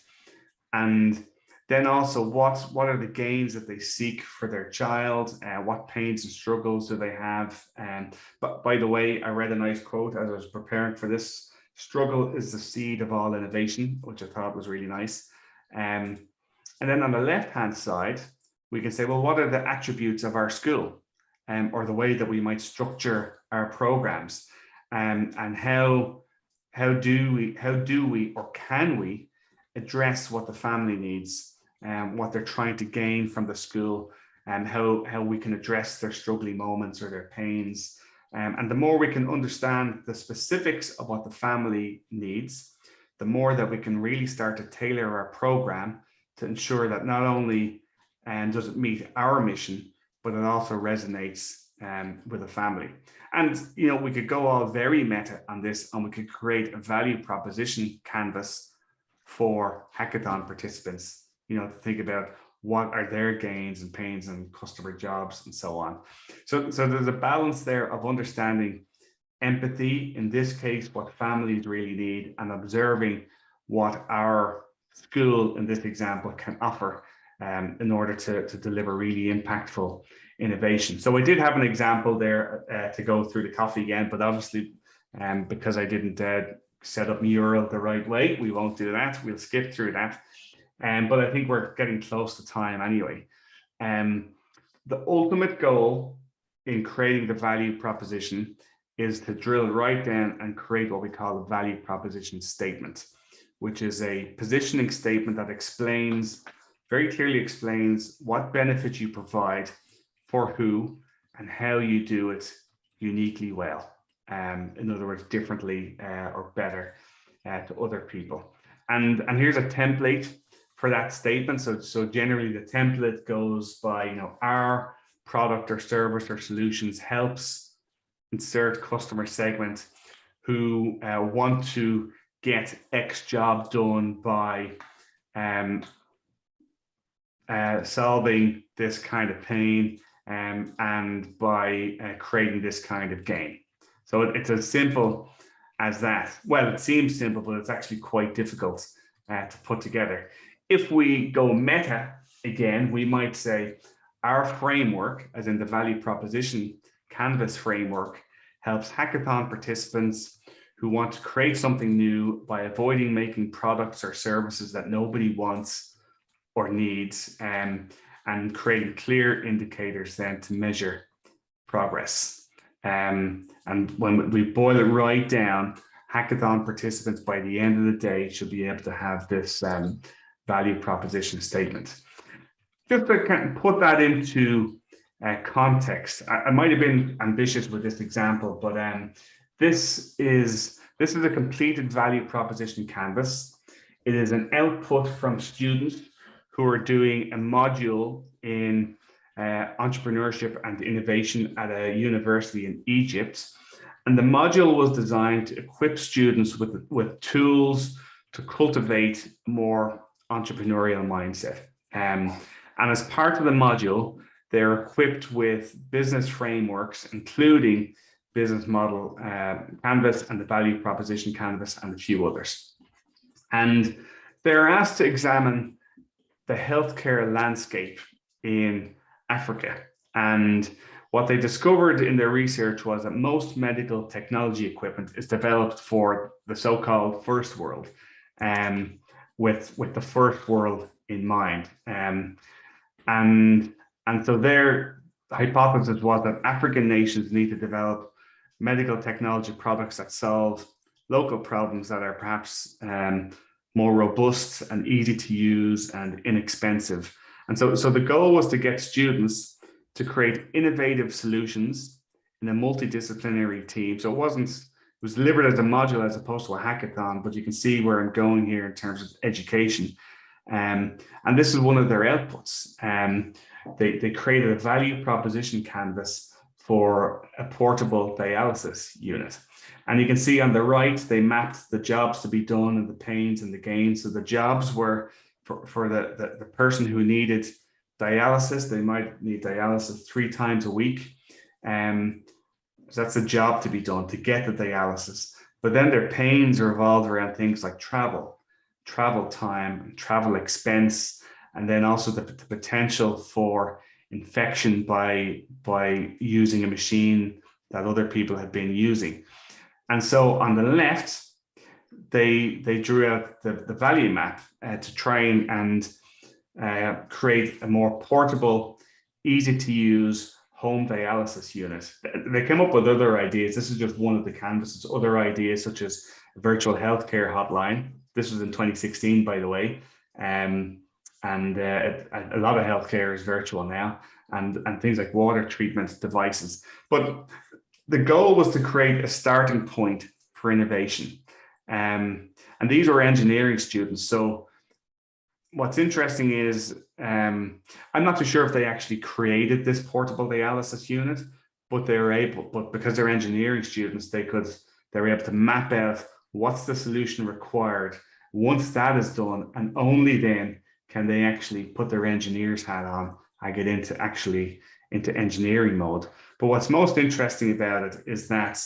then also what are the gains that they seek for their child, what pains and struggles do they have. But by the way, I read a nice quote as I was preparing for this: struggle is the seed of all innovation, which I thought was really nice. And then on the left hand side, we can say, well, what are the attributes of our school, or the way that we might structure our programs, and how do we or can we address what the family needs and what they're trying to gain from the school, and how we can address their struggling moments or their pains. And the more we can understand the specifics of what the family needs, the more that we can really start to tailor our program to ensure that not only does it meet our mission, but it also resonates with the family. And we could go all very meta on this, and we could create a value proposition canvas for hackathon participants, to think about what are their gains and pains and customer jobs and so on. So there's a balance there of understanding empathy, in this case, what families really need, and observing what our school, in this example, can offer in order to deliver really impactful innovation. So I did have an example there to go through the coffee again, but obviously because I didn't set up Mural the right way, we won't do that. We'll skip through that. But I think we're getting close to time anyway. The ultimate goal in creating the value proposition is to drill right down and create what we call a value proposition statement, which is a positioning statement that very clearly explains what benefit you provide, for who, and how you do it uniquely well. In other words, differently or better to other people. And here's a template for that statement. So generally the template goes by, our product or service or solutions helps insert customer segment who want to get X job done by solving this kind of pain and by creating this kind of gain. So it's as simple as that. Well, it seems simple, but it's actually quite difficult to put together. If we go meta again, we might say our framework, as in the value proposition canvas framework, helps hackathon participants who want to create something new by avoiding making products or services that nobody wants or needs, and creating clear indicators then to measure progress. And when we boil it right down, hackathon participants by the end of the day should be able to have this value proposition statement. Just to kind of put that into context, I might have been ambitious with this example, but this is a completed value proposition canvas. It is an output from students who are doing a module in entrepreneurship and innovation at a university in Egypt. And the module was designed to equip students with tools to cultivate a more entrepreneurial mindset. And as part of the module, they're equipped with business frameworks, including business model canvas and the value proposition canvas and a few others. And they're asked to examine the healthcare landscape in Africa. And what they discovered in their research was that most medical technology equipment is developed for the so-called first world, with the first world in mind. And so their hypothesis was that African nations need to develop medical technology products that solve local problems that are perhaps more robust and easy to use and inexpensive. And so the goal was to get students to create innovative solutions in a multidisciplinary team. So it was delivered as a module as opposed to a hackathon, but you can see where I'm going here in terms of education. And this is one of their outputs. They created a value proposition canvas for a portable dialysis unit. And you can see on the right, they mapped the jobs to be done and the pains and the gains. So the jobs were for the person who needed dialysis. They might need dialysis 3 times a week. So that's a job to be done to get the dialysis. But then their pains are revolved around things like travel time, travel expense, and then also the potential for infection by using a machine that other people have been using. And so on the left, they drew out the value map to try and create a more portable, easy to use home dialysis unit. They came up with other ideas. This is just one of the canvases. Other ideas such as a virtual healthcare hotline. This was in 2016, by the way. And a lot of healthcare is virtual now, and things like water treatment devices. But the goal was to create a starting point for innovation. And these were engineering students. So what's interesting is, I'm not too sure if they actually created this portable dialysis unit, but because they're engineering students, they were able to map out what's the solution required. Once that is done, and only then can they actually put their engineer's hat on and get into engineering mode. But what's most interesting about it is that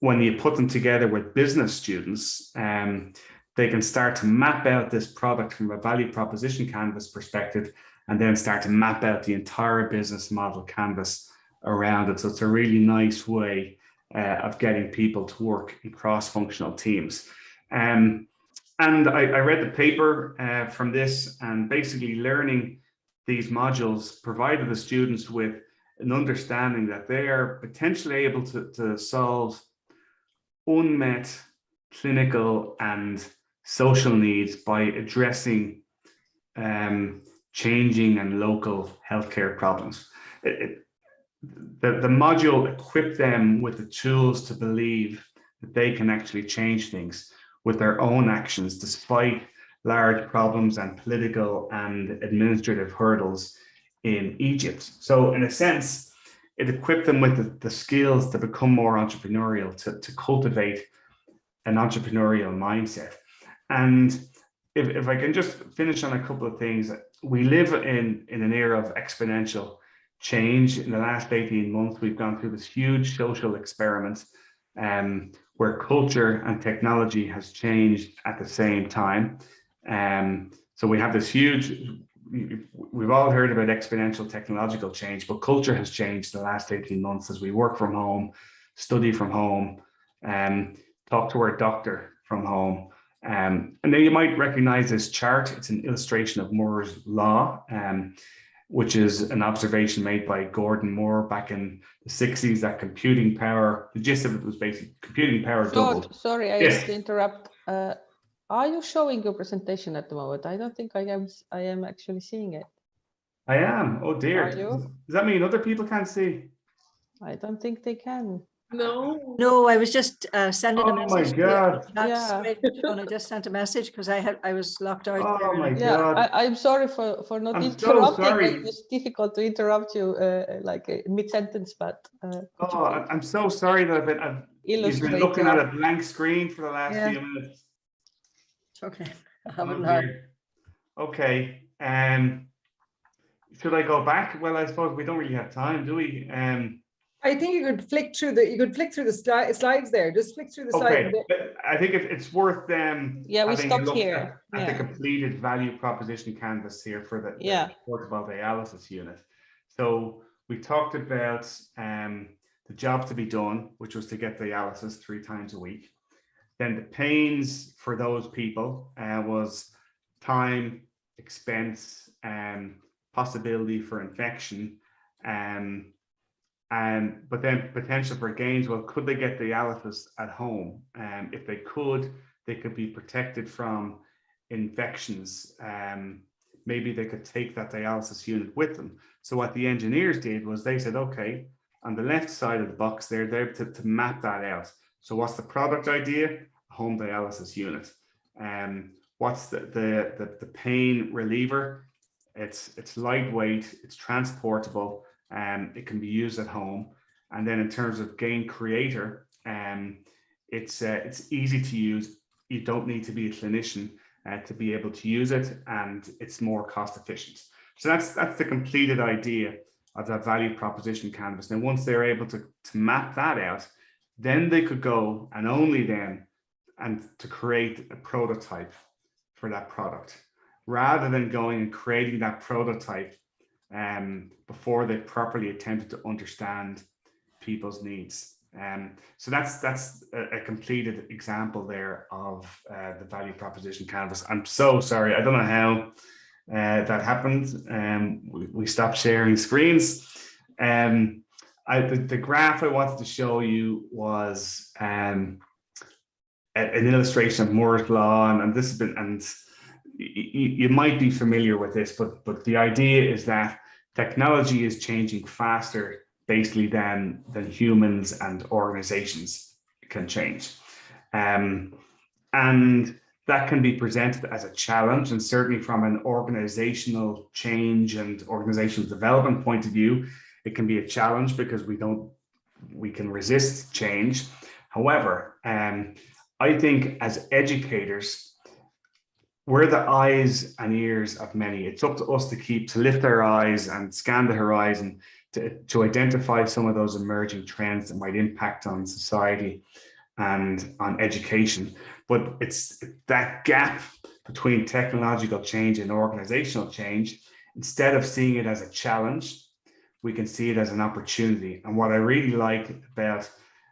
when you put them together with business students, they can start to map out this product from a value proposition canvas perspective, and then start to map out the entire business model canvas around it. So it's a really nice way of getting people to work in cross-functional teams. And I read the paper from this, and basically learning these modules provided the students with an understanding that they are potentially able to solve unmet clinical and social needs by addressing changing and local healthcare problems. The module equipped them with the tools to believe that they can actually change things with their own actions, despite large problems and political and administrative hurdles in Egypt. So in a sense, it equipped them with the skills to become more entrepreneurial, to cultivate an entrepreneurial mindset. And if I can just finish on a couple of things, we live in an era of exponential change. In the last 18 months, we've gone through this huge social experiment where culture and technology has changed at the same time. So we have this we've all heard about exponential technological change, but culture has changed the last 18 months as we work from home, study from home, talk to our doctor from home. And then you might recognize this chart. It's an illustration of Moore's law, which is an observation made by Gordon Moore back in the 60s, that computing power, the gist of it was basically computing power doubled. Sorry, I have to interrupt. Are you showing your presentation at the moment? I don't think I am actually seeing it. I am. Oh dear. Are you? Does that mean other people can't see? I don't think they can. No, I was just sending a message. Oh my God. I just sent a message because I was locked out there. Oh my Yeah, God. I'm sorry for not I'm so interrupting. sorry. It was difficult to interrupt you mid-sentence, but I'm so sorry that you've been looking at a blank screen for the last few minutes. It's okay. I haven't heard. Okay. Should I go back? Well, I suppose we don't really have time, do we? I think you could flick through the slides there. Just flick through the slides. Okay, I think it's worth them. Yeah, we stopped here. At the completed value proposition canvas here for the portable dialysis unit. So we talked about the job to be done, which was to get dialysis 3 times a week. Then the pains for those people was time, expense, possibility for infection, but then potential for gains. Well, could they get dialysis at home? If they could be protected from infections. Maybe they could take that dialysis unit with them. So what the engineers did was they said, okay, on the left side of the box there, they're to map that out. So what's the product idea? A home dialysis unit. What's the pain reliever? It's lightweight, it's transportable, it can be used at home. And then in terms of gain creator, it's easy to use. You don't need to be a clinician to be able to use it, and it's more cost efficient. So that's the completed idea of that value proposition canvas. Now, once they're able to map that out, then they could go, and only then, and to create a prototype for that product, rather than going and creating that prototype before they properly attempted to understand people's needs. So that's a completed example there of the value proposition canvas. I'm so sorry, I don't know how that happened. We stopped sharing screens. The graph I wanted to show you was an illustration of Moore's law, and this has been, and you might be familiar with this, but the idea is that technology is changing faster basically than humans and organizations can change. And that can be presented as a challenge, and certainly from an organizational change and organizational development point of view, it can be a challenge because we can resist change. However, I think as educators, we're the eyes and ears of many. It's up to us to lift our eyes and scan the horizon to identify some of those emerging trends that might impact on society and on education. But it's that gap between technological change and organizational change. Instead of seeing it as a challenge, we can see it as an opportunity. And what I really like about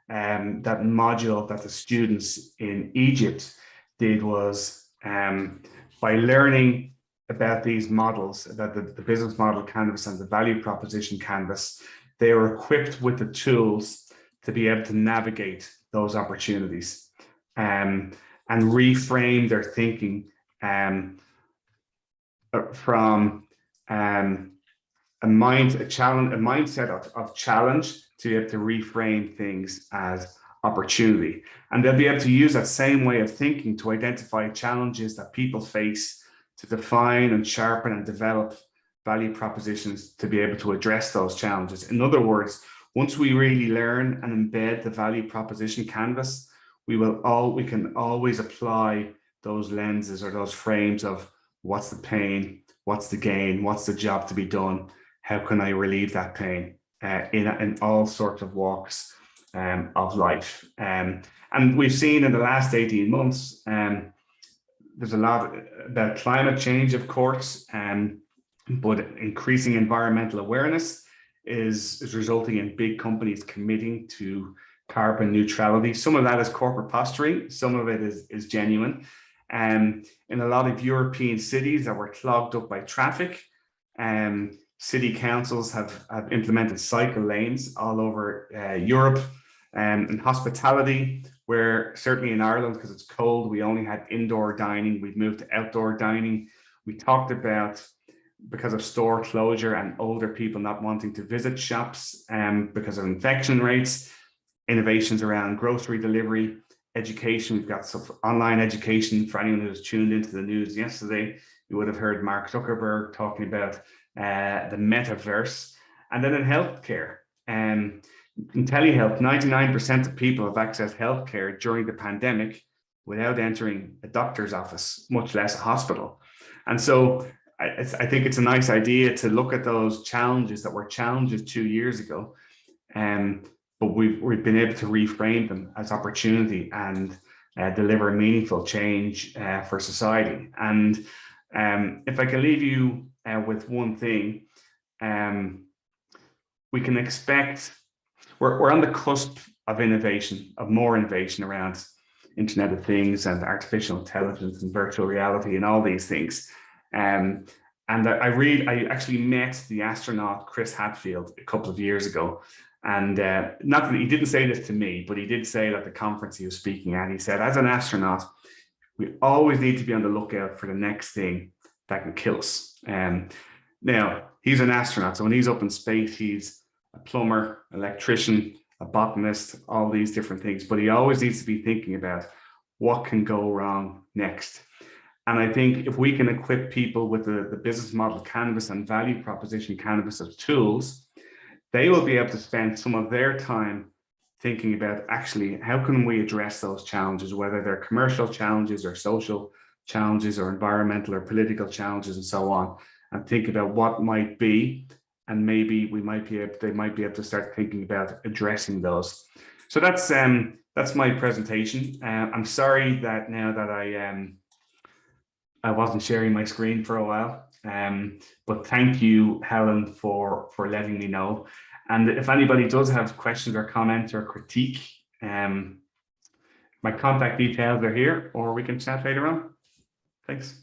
that module that the students in Egypt did was, by learning about these models, about the business model canvas and the value proposition canvas, they were equipped with the tools to be able to navigate those opportunities and reframe their thinking from a mindset of challenge to be able to reframe things as opportunity. And they'll be able to use that same way of thinking to identify challenges that people face, to define and sharpen and develop value propositions to be able to address those challenges. In other words, once we really learn and embed the value proposition canvas, we can always apply those lenses or those frames of what's the pain, what's the gain, what's the job to be done, how can I relieve that pain in all sorts of walks of life. And we've seen in the last 18 months, there's a lot about climate change, of course, but increasing environmental awareness is resulting in big companies committing to carbon neutrality. Some of that is corporate posturing, some of it is genuine. In a lot of European cities that were clogged up by traffic, city councils have implemented cycle lanes all over Europe. In hospitality, where certainly in Ireland, because it's cold, we only had indoor dining, we've moved to outdoor dining. We talked about, because of store closure and older people not wanting to visit shops because of infection rates, innovations around grocery delivery, education. We've got some online education. For anyone who was tuned into the news yesterday, you would have heard Mark Zuckerberg talking about the metaverse. And then in healthcare, in telehealth, 99% of people have accessed healthcare during the pandemic without entering a doctor's office, much less a hospital. And so I think it's a nice idea to look at those challenges that were challenges 2 years ago, but we've been able to reframe them as opportunity and deliver meaningful change for society. And if I can leave you with one thing, we can expect, we're on the cusp of innovation, of more innovation around Internet of Things and artificial intelligence and virtual reality and all these things. And I actually met the astronaut Chris Hadfield a couple of years ago. And not that he didn't say this to me, but he did say at the conference he was speaking at, he said, as an astronaut, we always need to be on the lookout for the next thing that can kill us. Now, he's an astronaut, so when he's up in space, he's a plumber, electrician, a botanist, all these different things, but he always needs to be thinking about what can go wrong next. And I think if we can equip people with the business model canvas and value proposition canvas of tools, they will be able to spend some of their time thinking about actually how can we address those challenges, whether they're commercial challenges or social challenges or environmental or political challenges and so on, and think about what might be, and maybe they might be able to start thinking about addressing those. So that's my presentation. I'm sorry that now that I wasn't sharing my screen for a while, but thank you, Helen, for letting me know. And if anybody does have questions or comments or critique, my contact details are here, or we can chat later on. Thanks.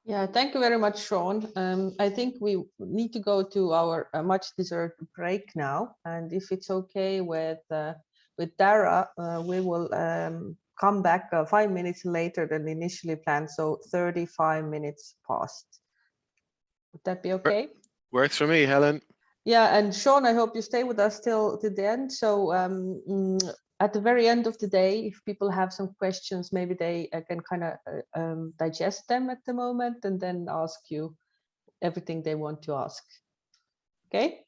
Yeah, thank you very much, Sean. I think we need to go to our much deserved break now. And if it's okay with Dara, we will come back 5 minutes later than initially planned, so 35 minutes past. Would that be okay? Works for me, Helen. Yeah, and Sean, I hope you stay with us till to the end. So at the very end of the day, if people have some questions, maybe they can kind of digest them at the moment and then ask you everything they want to ask. Okay?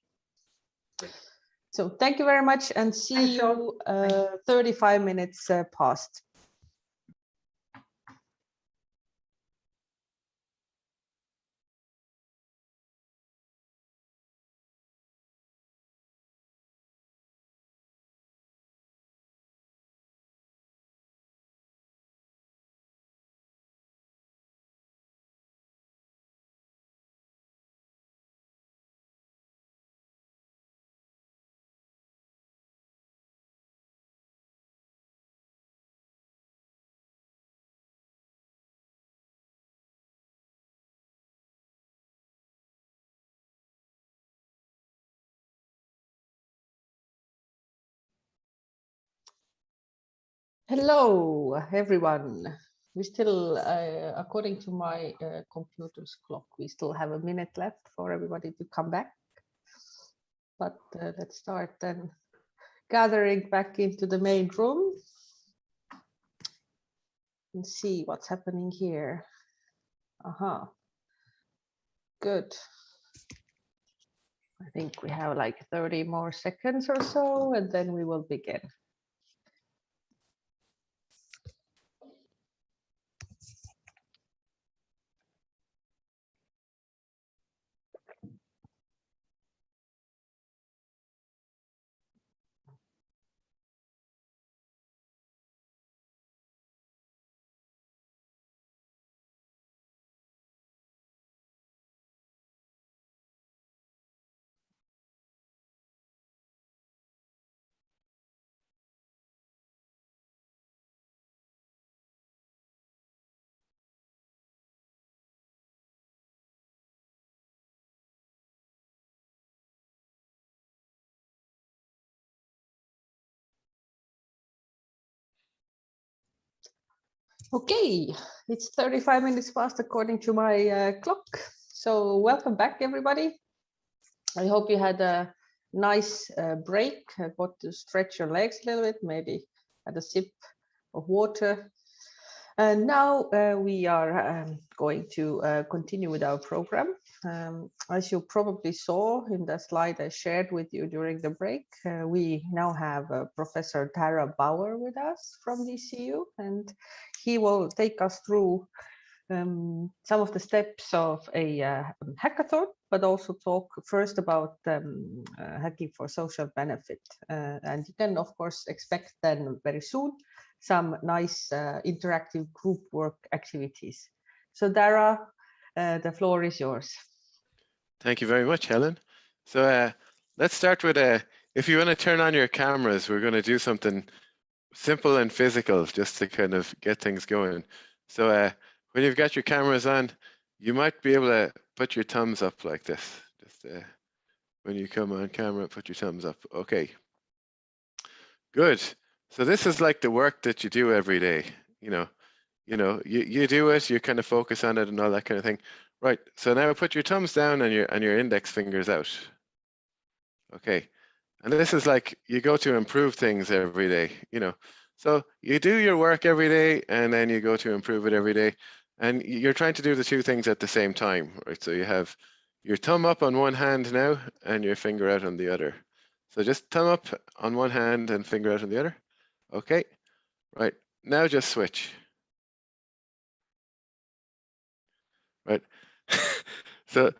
So thank you very much, and see you 35 minutes past. Hello, everyone. We still, according to my computer's clock, we still have a minute left for everybody to come back. But let's start then gathering back into the main room and see what's happening here. Good. I think we have like 30 more seconds or so, and then we will begin. Okay, it's 35 minutes past according to my clock. So welcome back, everybody. I hope you had a nice break, got to stretch your legs a little bit, maybe had a sip of water. And now we are going to continue with our program. As you probably saw in the slide I shared with you during the break, we now have Professor Tara Bauer with us from DCU, and he will take us through some of the steps of a hackathon, but also talk first about hacking for social benefit. And you can, of course, expect then very soon some nice interactive group work activities. So Dara, the floor is yours. Thank you very much, Helen. So let's start with if you want to turn on your cameras, we're going to do something simple and physical just to kind of get things going. So when you've got your cameras on, you might be able to put your thumbs up like this. Just when you come on camera, put your thumbs up. Okay. Good. So this is like the work that you do every day. You do it, you kind of focus on it and all that kind of thing. Right. So now put your thumbs down and your index fingers out. Okay. And this is like you go to improve things every day, So you do your work every day and then you go to improve it every day. And you're trying to do the two things at the same time, right? So you have your thumb up on one hand now and your finger out on the other. So just thumb up on one hand and finger out on the other. Okay, right. Now just switch. Right. so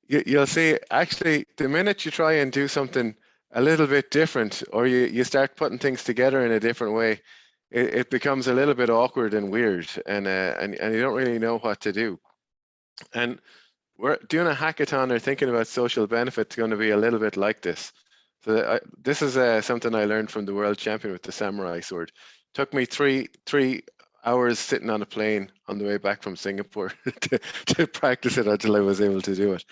you'll see actually the minute you try and do something a little bit different, or you start putting things together in a different way, it becomes a little bit awkward and weird, and you don't really know what to do. And we're doing a hackathon or thinking about social benefits going to be a little bit like this. So this is something I learned from the world champion with the samurai sword. Took me three hours sitting on a plane on the way back from Singapore to practice it until I was able to do it.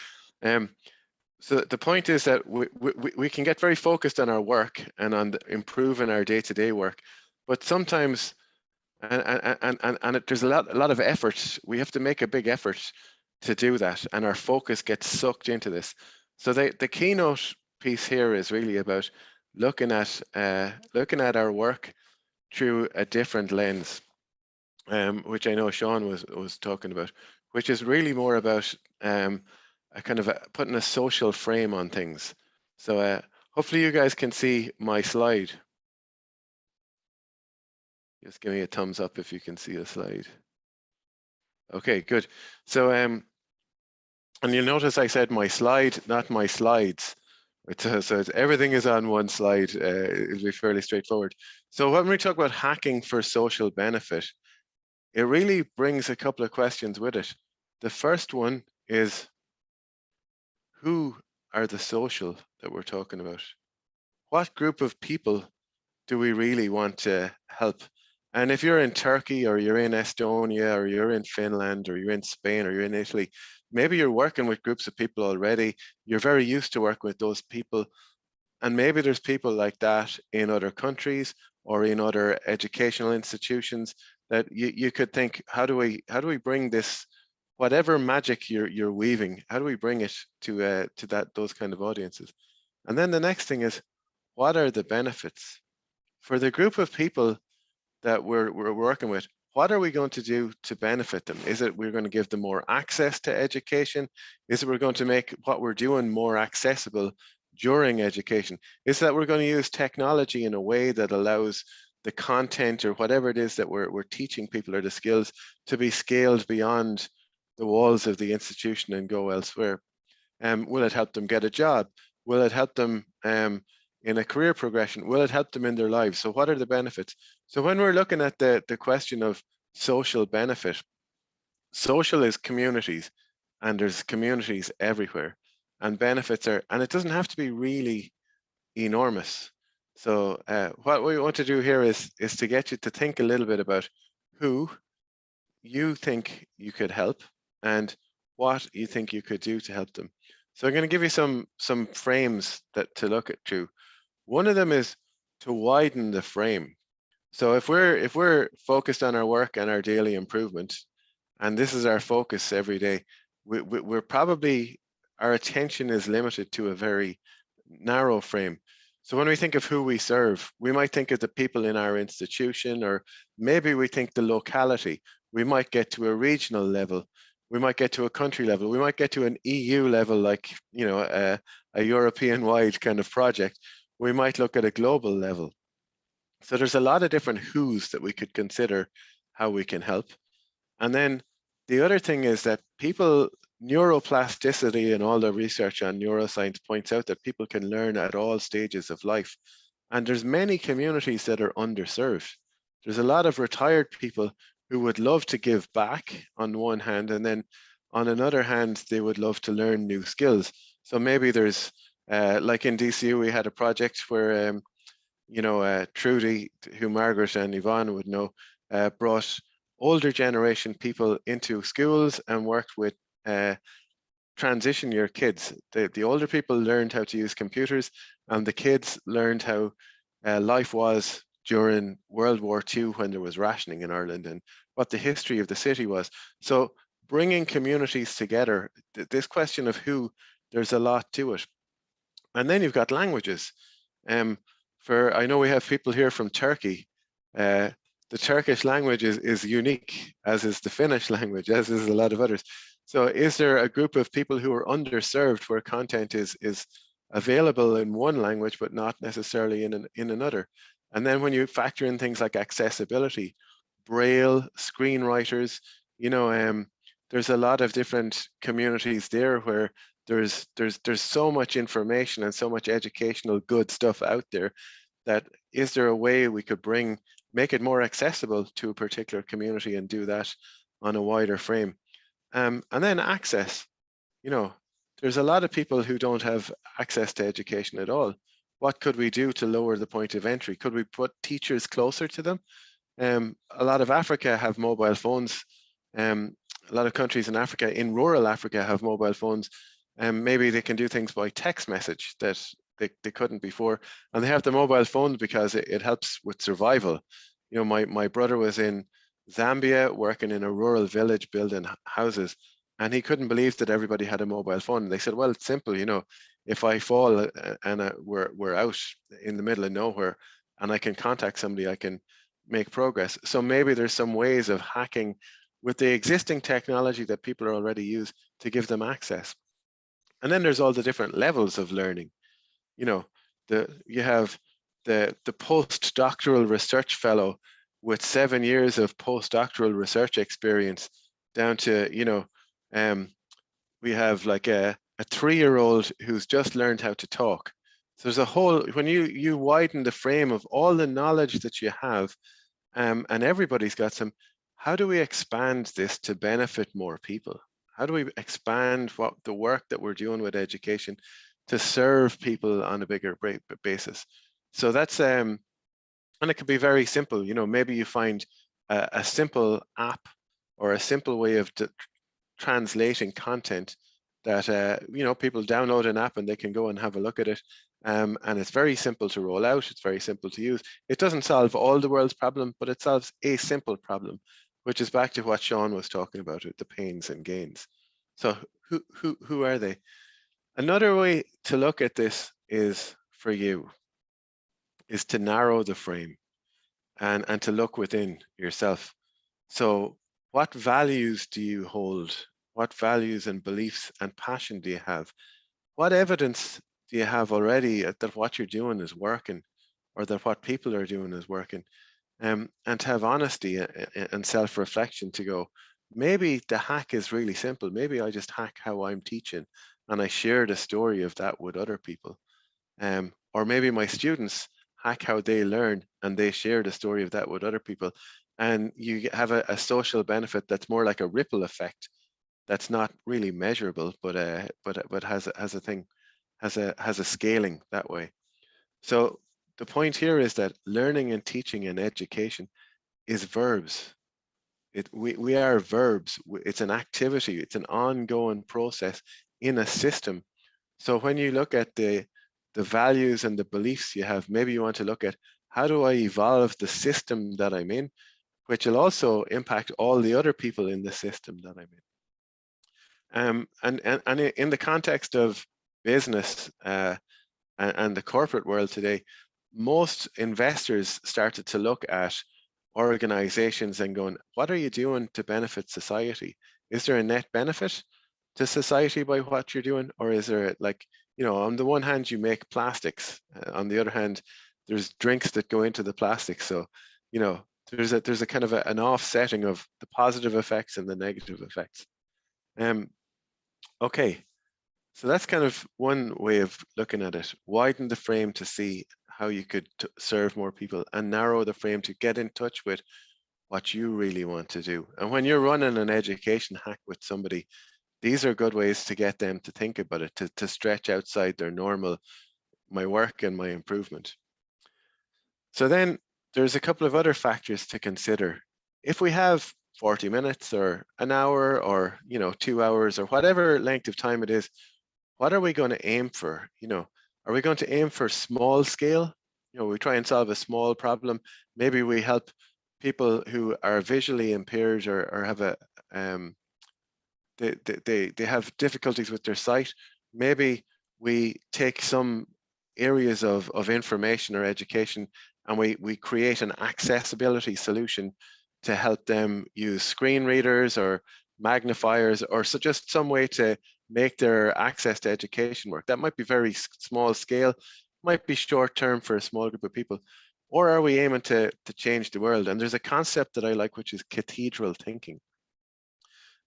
So the point is that we can get very focused on our work and on improving our day-to-day work, but sometimes, there's a lot of effort. We have to make a big effort to do that, and our focus gets sucked into this. So the keynote piece here is really about looking at our work through a different lens, which I know Sean was talking about, which is really more about a kind of putting a social frame on things. So hopefully you guys can see my slide. Just give me a thumbs up if you can see the slide. Okay, good. So and you'll notice I said my slide, not my slides. So everything is on one slide. It'll be fairly straightforward. So when we talk about hacking for social benefit, it really brings a couple of questions with it. The first one is, who are the social that we're talking about? What group of people do we really want to help? And if you're in Turkey, or you're in Estonia, or you're in Finland, or you're in Spain, or you're in Italy, maybe you're working with groups of people already. You're very used to working with those people. And maybe there's people like that in other countries or in other educational institutions that you could think, how do we bring this, whatever magic you're weaving, how do we bring it to those kind of audiences? And then the next thing is, what are the benefits for the group of people that we're working with? What are we going to do to benefit them? Is it we're going to give them more access to education? Is it we're going to make what we're doing more accessible during education? Is that we're going to use technology in a way that allows the content or whatever it is that we're teaching people, or the skills, to be scaled beyond the walls of the institution and go elsewhere? Will it help them get a job? Will it help them in a career progression? Will it help them in their lives? So what are the benefits? So when we're looking at the question of social benefit, social is communities, and there's communities everywhere, and benefits are, and it doesn't have to be really enormous. So what we want to do here is to get you to think a little bit about who you think you could help and what you think you could do to help them. So I'm going to give you some frames to look at through. One of them is to widen the frame. So if we're focused on our work and our daily improvement, and this is our focus every day, we're probably, our attention is limited to a very narrow frame. So when we think of who we serve, we might think of the people in our institution, or maybe we think the locality. We might get to a regional level. We might get to a country level. We might get to an EU level, like, a European-wide kind of project. We might look at a global level. So there's a lot of different who's that we could consider how we can help. And then the other thing is that neuroplasticity and all the research on neuroscience points out that people can learn at all stages of life. And there's many communities that are underserved. There's a lot of retired people who would love to give back on one hand, and then on another hand, they would love to learn new skills. So maybe there's Like in DCU, we had a project where, you know, Trudy, who Margaret and Yvonne would know, brought older generation people into schools and worked with transition year kids. The older people learned how to use computers, and the kids learned how life was during World War II when there was rationing in Ireland and what the history of the city was. So bringing communities together, this question of who, there's a lot to it. And then you've got languages. I know we have people here from Turkey. The Turkish language is unique, as is the Finnish language, as is a lot of others. So is there a group of people who are underserved where content is available in one language, but not necessarily in another? And then when you factor in things like accessibility, Braille, screenwriters, you know, there's a lot of different communities there where there's so much information and so much educational good stuff out there, that is there a way we could make it more accessible to a particular community and do that on a wider frame? And then access, you know, there's a lot of people who don't have access to education at all. What could we do to lower the point of entry? Could we put teachers closer to them? A lot of Africa have mobile phones. A lot of countries in Africa, in rural Africa, have mobile phones. And maybe they can do things by text message that they couldn't before. And they have the mobile phones because it helps with survival. You know, my brother was in Zambia working in a rural village building houses, and he couldn't believe that everybody had a mobile phone. And they said, well, it's simple, you know, if I fall and we're out in the middle of nowhere and I can contact somebody, I can make progress. So maybe there's some ways of hacking with the existing technology that people are already use to give them access. And then there's all the different levels of learning. You know, you have the postdoctoral research fellow with 7 years of postdoctoral research experience, down to, you know, we have like a 3-year-old who's just learned how to talk. So there's a whole, when you widen the frame of all the knowledge that you have, and everybody's got some, how do we expand this to benefit more people? How do we expand what the work that we're doing with education to serve people on a bigger basis? So that's, and it can be very simple. You know, maybe you find a simple app or a simple way of translating content that, you know, people download an app and they can go and have a look at it. And it's very simple to roll out. It's very simple to use. It doesn't solve all the world's problem, but it solves a simple problem, which is back to what Sean was talking about, with the pains and gains. So who are they? Another way to look at this is, for you, is to narrow the frame and to look within yourself. So what values do you hold? What values and beliefs and passion do you have? What evidence do you have already that what you're doing is working, or that what people are doing is working? And to have honesty and self-reflection to go, maybe the hack is really simple. Maybe I just hack how I'm teaching and I share the story of that with other people. Or maybe my students hack how they learn and they share the story of that with other people. And you have a social benefit that's more like a ripple effect, that's not really measurable, but has a thing, has a scaling that way. So the point here is that learning and teaching and education is verbs. We are verbs. It's an activity. It's an ongoing process in a system. So when you look at the values and the beliefs you have, maybe you want to look at, how do I evolve the system that I'm in, which will also impact all the other people in the system that I'm in. And in the context of business and the corporate world today, most investors started to look at organizations and going, what are you doing to benefit society? Is there a net benefit to society by what you're doing? Or is there, like, you know, on the one hand, you make plastics. On the other hand, there's drinks that go into the plastic. So, you know, there's a kind of an offsetting of the positive effects and the negative effects. Okay, so that's kind of one way of looking at it. Widen the frame to see how you could serve more people, and narrow the frame to get in touch with what you really want to do. And when you're running an education hack with somebody, these are good ways to get them to think about it, to stretch outside their normal, my work and my improvement. So then there's a couple of other factors to consider. If we have 40 minutes or an hour or 2 hours or whatever length of time it is, what are we going to aim for? Are we going to aim for small scale? We try and solve a small problem. Maybe we help people who are visually impaired or have a they have difficulties with their sight. Maybe we take some areas of information or education and we create an accessibility solution to help them use screen readers or magnifiers, or so just some way to make their access to education work. That might be very small scale, might be short term for a small group of people. Or are we aiming to change the world? And there's a concept that I like, which is cathedral thinking.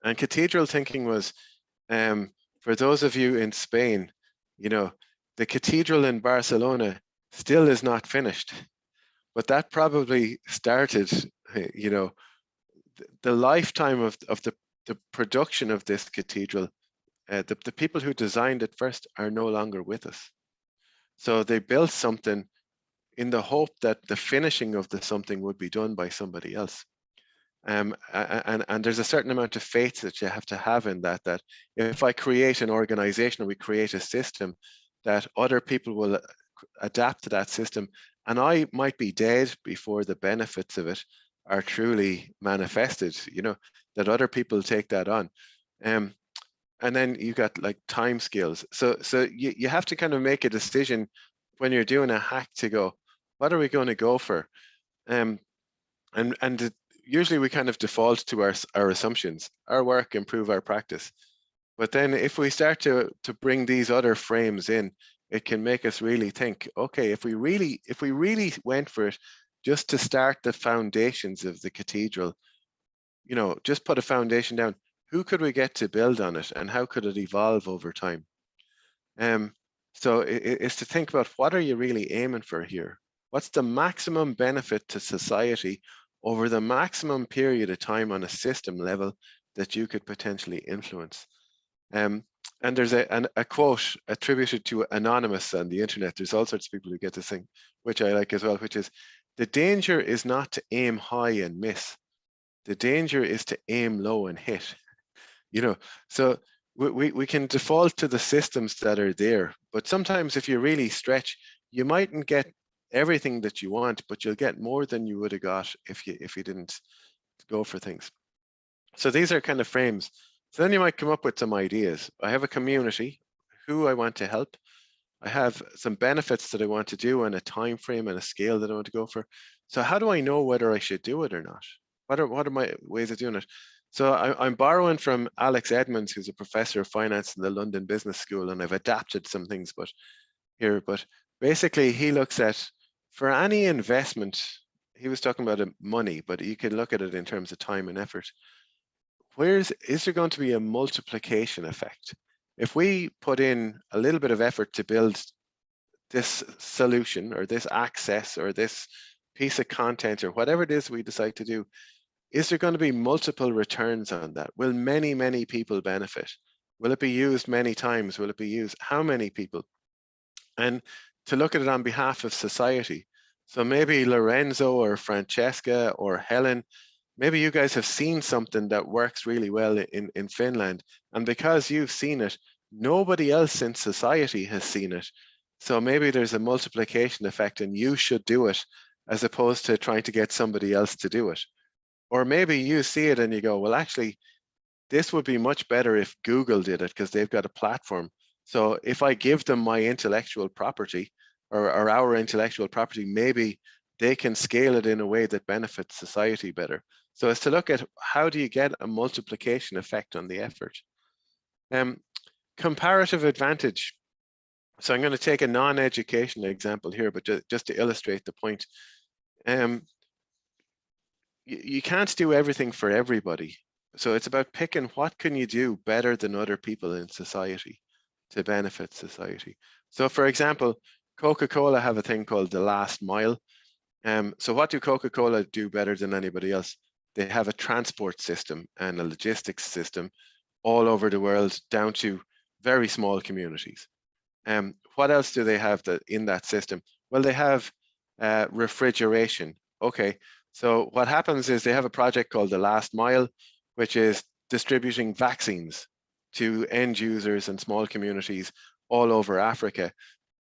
And cathedral thinking was, for those of you in Spain, the cathedral in Barcelona still is not finished, but that probably started, the lifetime of the production of this cathedral. The people who designed it first are no longer with us. So they built something in the hope that the finishing of the something would be done by somebody else. And there's a certain amount of faith that you have to have in that if I create an organization or we create a system, that other people will adapt to that system. And I might be dead before the benefits of it are truly manifested, that other people take that on. And then you got like time scales. So you have to kind of make a decision when you're doing a hack to go, what are we going to go for? Usually we kind of default to our assumptions, our work, improve our practice. But then if we start to bring these other frames in, it can make us really think, okay, if we really went for it just to start the foundations of the cathedral, just put a foundation down, who could we get to build on it and how could it evolve over time? So it's to think about, what are you really aiming for here? What's the maximum benefit to society over the maximum period of time on a system level that you could potentially influence? And there's a quote attributed to Anonymous on the internet. There's all sorts of people who get this thing, which I like as well, which is, the danger is not to aim high and miss. The danger is to aim low and hit. So we can default to the systems that are there, but sometimes if you really stretch, you mightn't get everything that you want, but you'll get more than you would have got if you didn't go for things. So these are kind of frames. So then you might come up with some ideas. I have a community who I want to help. I have some benefits that I want to do and a time frame and a scale that I want to go for. So how do I know whether I should do it or not? What are my ways of doing it? So I'm borrowing from Alex Edmonds, who's a professor of finance in the London Business School, and I've adapted some things but basically he looks at, for any investment, he was talking about money, but you can look at it in terms of time and effort. Is there going to be a multiplication effect? If we put in a little bit of effort to build this solution or this access or this piece of content or whatever it is we decide to do, is there going to be multiple returns on that? Will many, many people benefit? Will it be used many times? Will it be used? How many people? And to look at it on behalf of society. So maybe Lorenzo or Francesca or Helen, maybe you guys have seen something that works really well in Finland. And because you've seen it, nobody else in society has seen it. So maybe there's a multiplication effect and you should do it as opposed to trying to get somebody else to do it. Or maybe you see it and you go, well, actually, this would be much better if Google did it because they've got a platform. So if I give them my intellectual property or our intellectual property, maybe they can scale it in a way that benefits society better. So it's to look at, how do you get a multiplication effect on the effort? Comparative advantage. So I'm going to take a non-educational example here, but just to illustrate the point. You can't do everything for everybody. So it's about picking what can you do better than other people in society to benefit society. So for example, Coca-Cola have a thing called the last mile. So what do Coca-Cola do better than anybody else? They have a transport system and a logistics system all over the world down to very small communities. What else do they have in that system? Well, they have refrigeration. Okay, so what happens is they have a project called the Last Mile, which is distributing vaccines to end users and small communities all over Africa,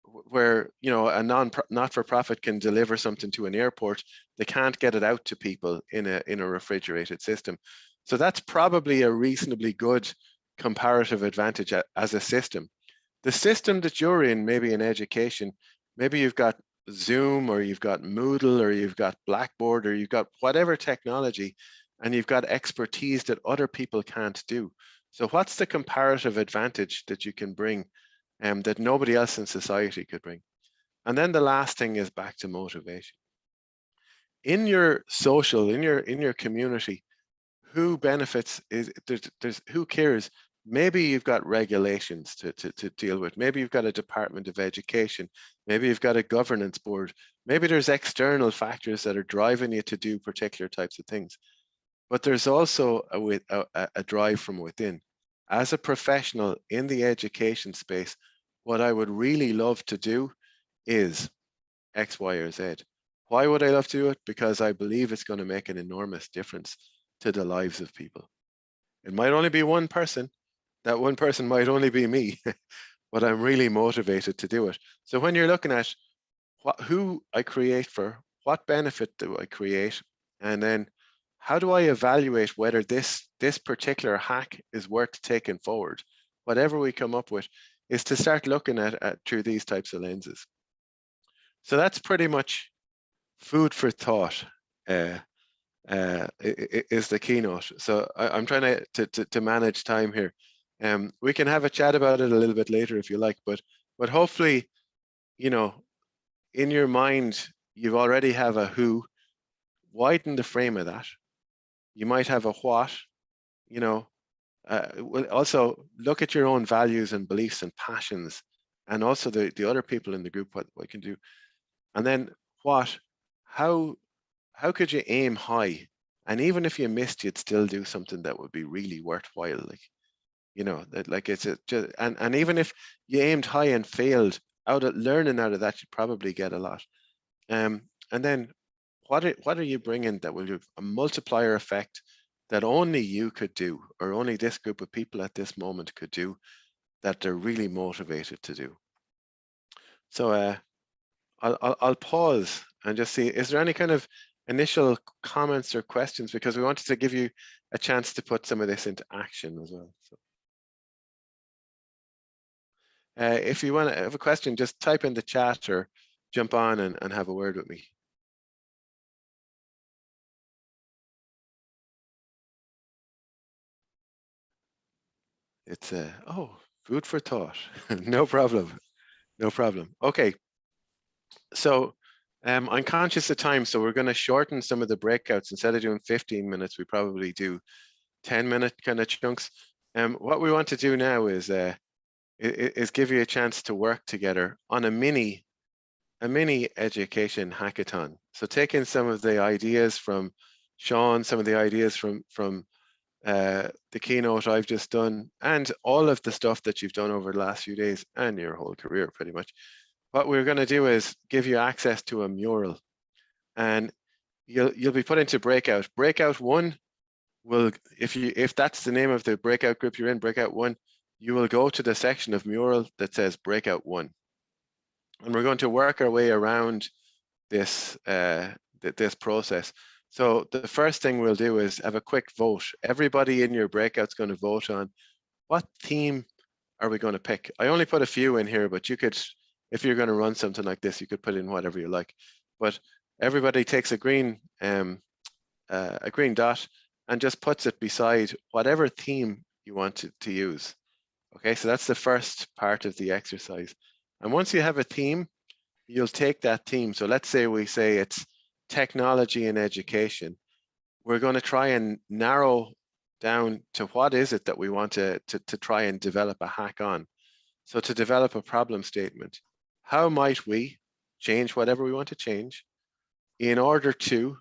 where a not-for-profit can deliver something to an airport. They can't get it out to people in a refrigerated system. So that's probably a reasonably good comparative advantage as a system. The system that you're in, maybe in education, maybe you've got Zoom, or you've got Moodle, or you've got Blackboard, or you've got whatever technology, and you've got expertise that other people can't do. So what's the comparative advantage that you can bring that nobody else in society could bring? And then the last thing is back to motivation. In your social, in your community, who benefits? Who cares? Maybe you've got regulations to deal with. Maybe you've got a Department of Education. Maybe you've got a governance board. Maybe there's external factors that are driving you to do particular types of things. But there's also a drive from within. As a professional in the education space, what I would really love to do is X, Y, or Z. Why would I love to do it? Because I believe it's going to make an enormous difference to the lives of people. It might only be one person. That one person might only be me, but I'm really motivated to do it. So when you're looking at who I create for, what benefit do I create, and then how do I evaluate whether this particular hack is worth taking forward? Whatever we come up with is to start looking at through these types of lenses. So that's pretty much food for thought. Is the keynote. So I'm trying to manage time here. We can have a chat about it a little bit later if you like, but hopefully, in your mind, you already have a who. Widen the frame of that. You might have a what. Also look at your own values and beliefs and passions, and also the other people in the group, what can do. And then what, how could you aim high? And even if you missed, you'd still do something that would be really worthwhile. And even if you aimed high and failed, learning out of that, you'd probably get a lot. And then what are you bringing that will have a multiplier effect that only you could do, or only this group of people at this moment could do, that they're really motivated to do? So I'll pause and just see, is there any kind of initial comments or questions, because we wanted to give you a chance to put some of this into action as well. So, if you want to have a question, just type in the chat or jump on and have a word with me. It's food for thought. No problem. No problem. Okay. So I'm conscious of time, so we're going to shorten some of the breakouts. Instead of doing 15 minutes, we probably do 10-minute kind of chunks. What we want to do now is give you a chance to work together on a mini education hackathon. So taking some of the ideas from Sean, some of the ideas from the keynote I've just done, and all of the stuff that you've done over the last few days and your whole career pretty much. What we're going to do is give you access to a mural, and you'll be put into breakout. Breakout 1 will, if that's the name of the breakout group you're in, breakout 1, you will go to the section of mural that says breakout 1. And we're going to work our way around this this process. So the first thing we'll do is have a quick vote. Everybody in your breakout's going to vote on what theme are we going to pick. I only put a few in here, but you could, if you're going to run something like this, you could put in whatever you like. But everybody takes a green dot and just puts it beside whatever theme you want to use. Okay, so that's the first part of the exercise. And once you have a theme, you'll take that theme. So let's say we say it's technology and education. We're going to try and narrow down to what is it that we want to try and develop a hack on. So to develop a problem statement, how might we change whatever we want to change in order to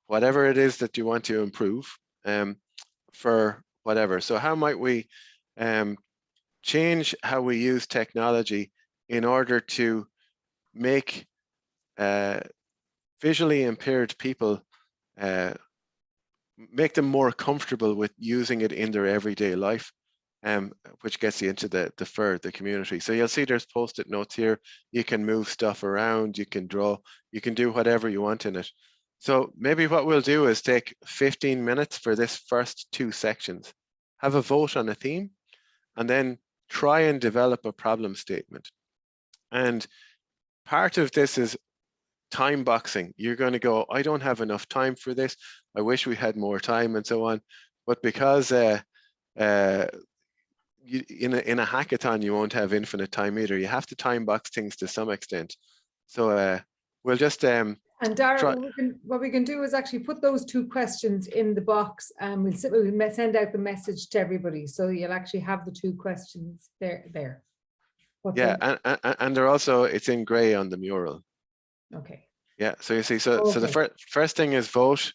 whatever it is that you want to improve for whatever. So how might we change how we use technology in order to make visually impaired people, make them more comfortable with using it in their everyday life, which gets you into the community. So you'll see there's post-it notes here. You can move stuff around, you can draw, you can do whatever you want in it. So maybe what we'll do is take 15 minutes for this first 2 sections, have a vote on a theme, and then try and develop a problem statement. And part of this is time boxing. You're going to go, I don't have enough time for this. I wish we had more time and so on. But because in a hackathon, you won't have infinite time either. You have to time box things to some extent. So we'll just and Dara, what we can do is actually put those 2 questions in the box, and we'll send out the message to everybody. So you'll actually have the 2 questions there. Yeah, and they're also, it's in gray on the mural. Okay. Yeah, so you see, so the first thing is vote,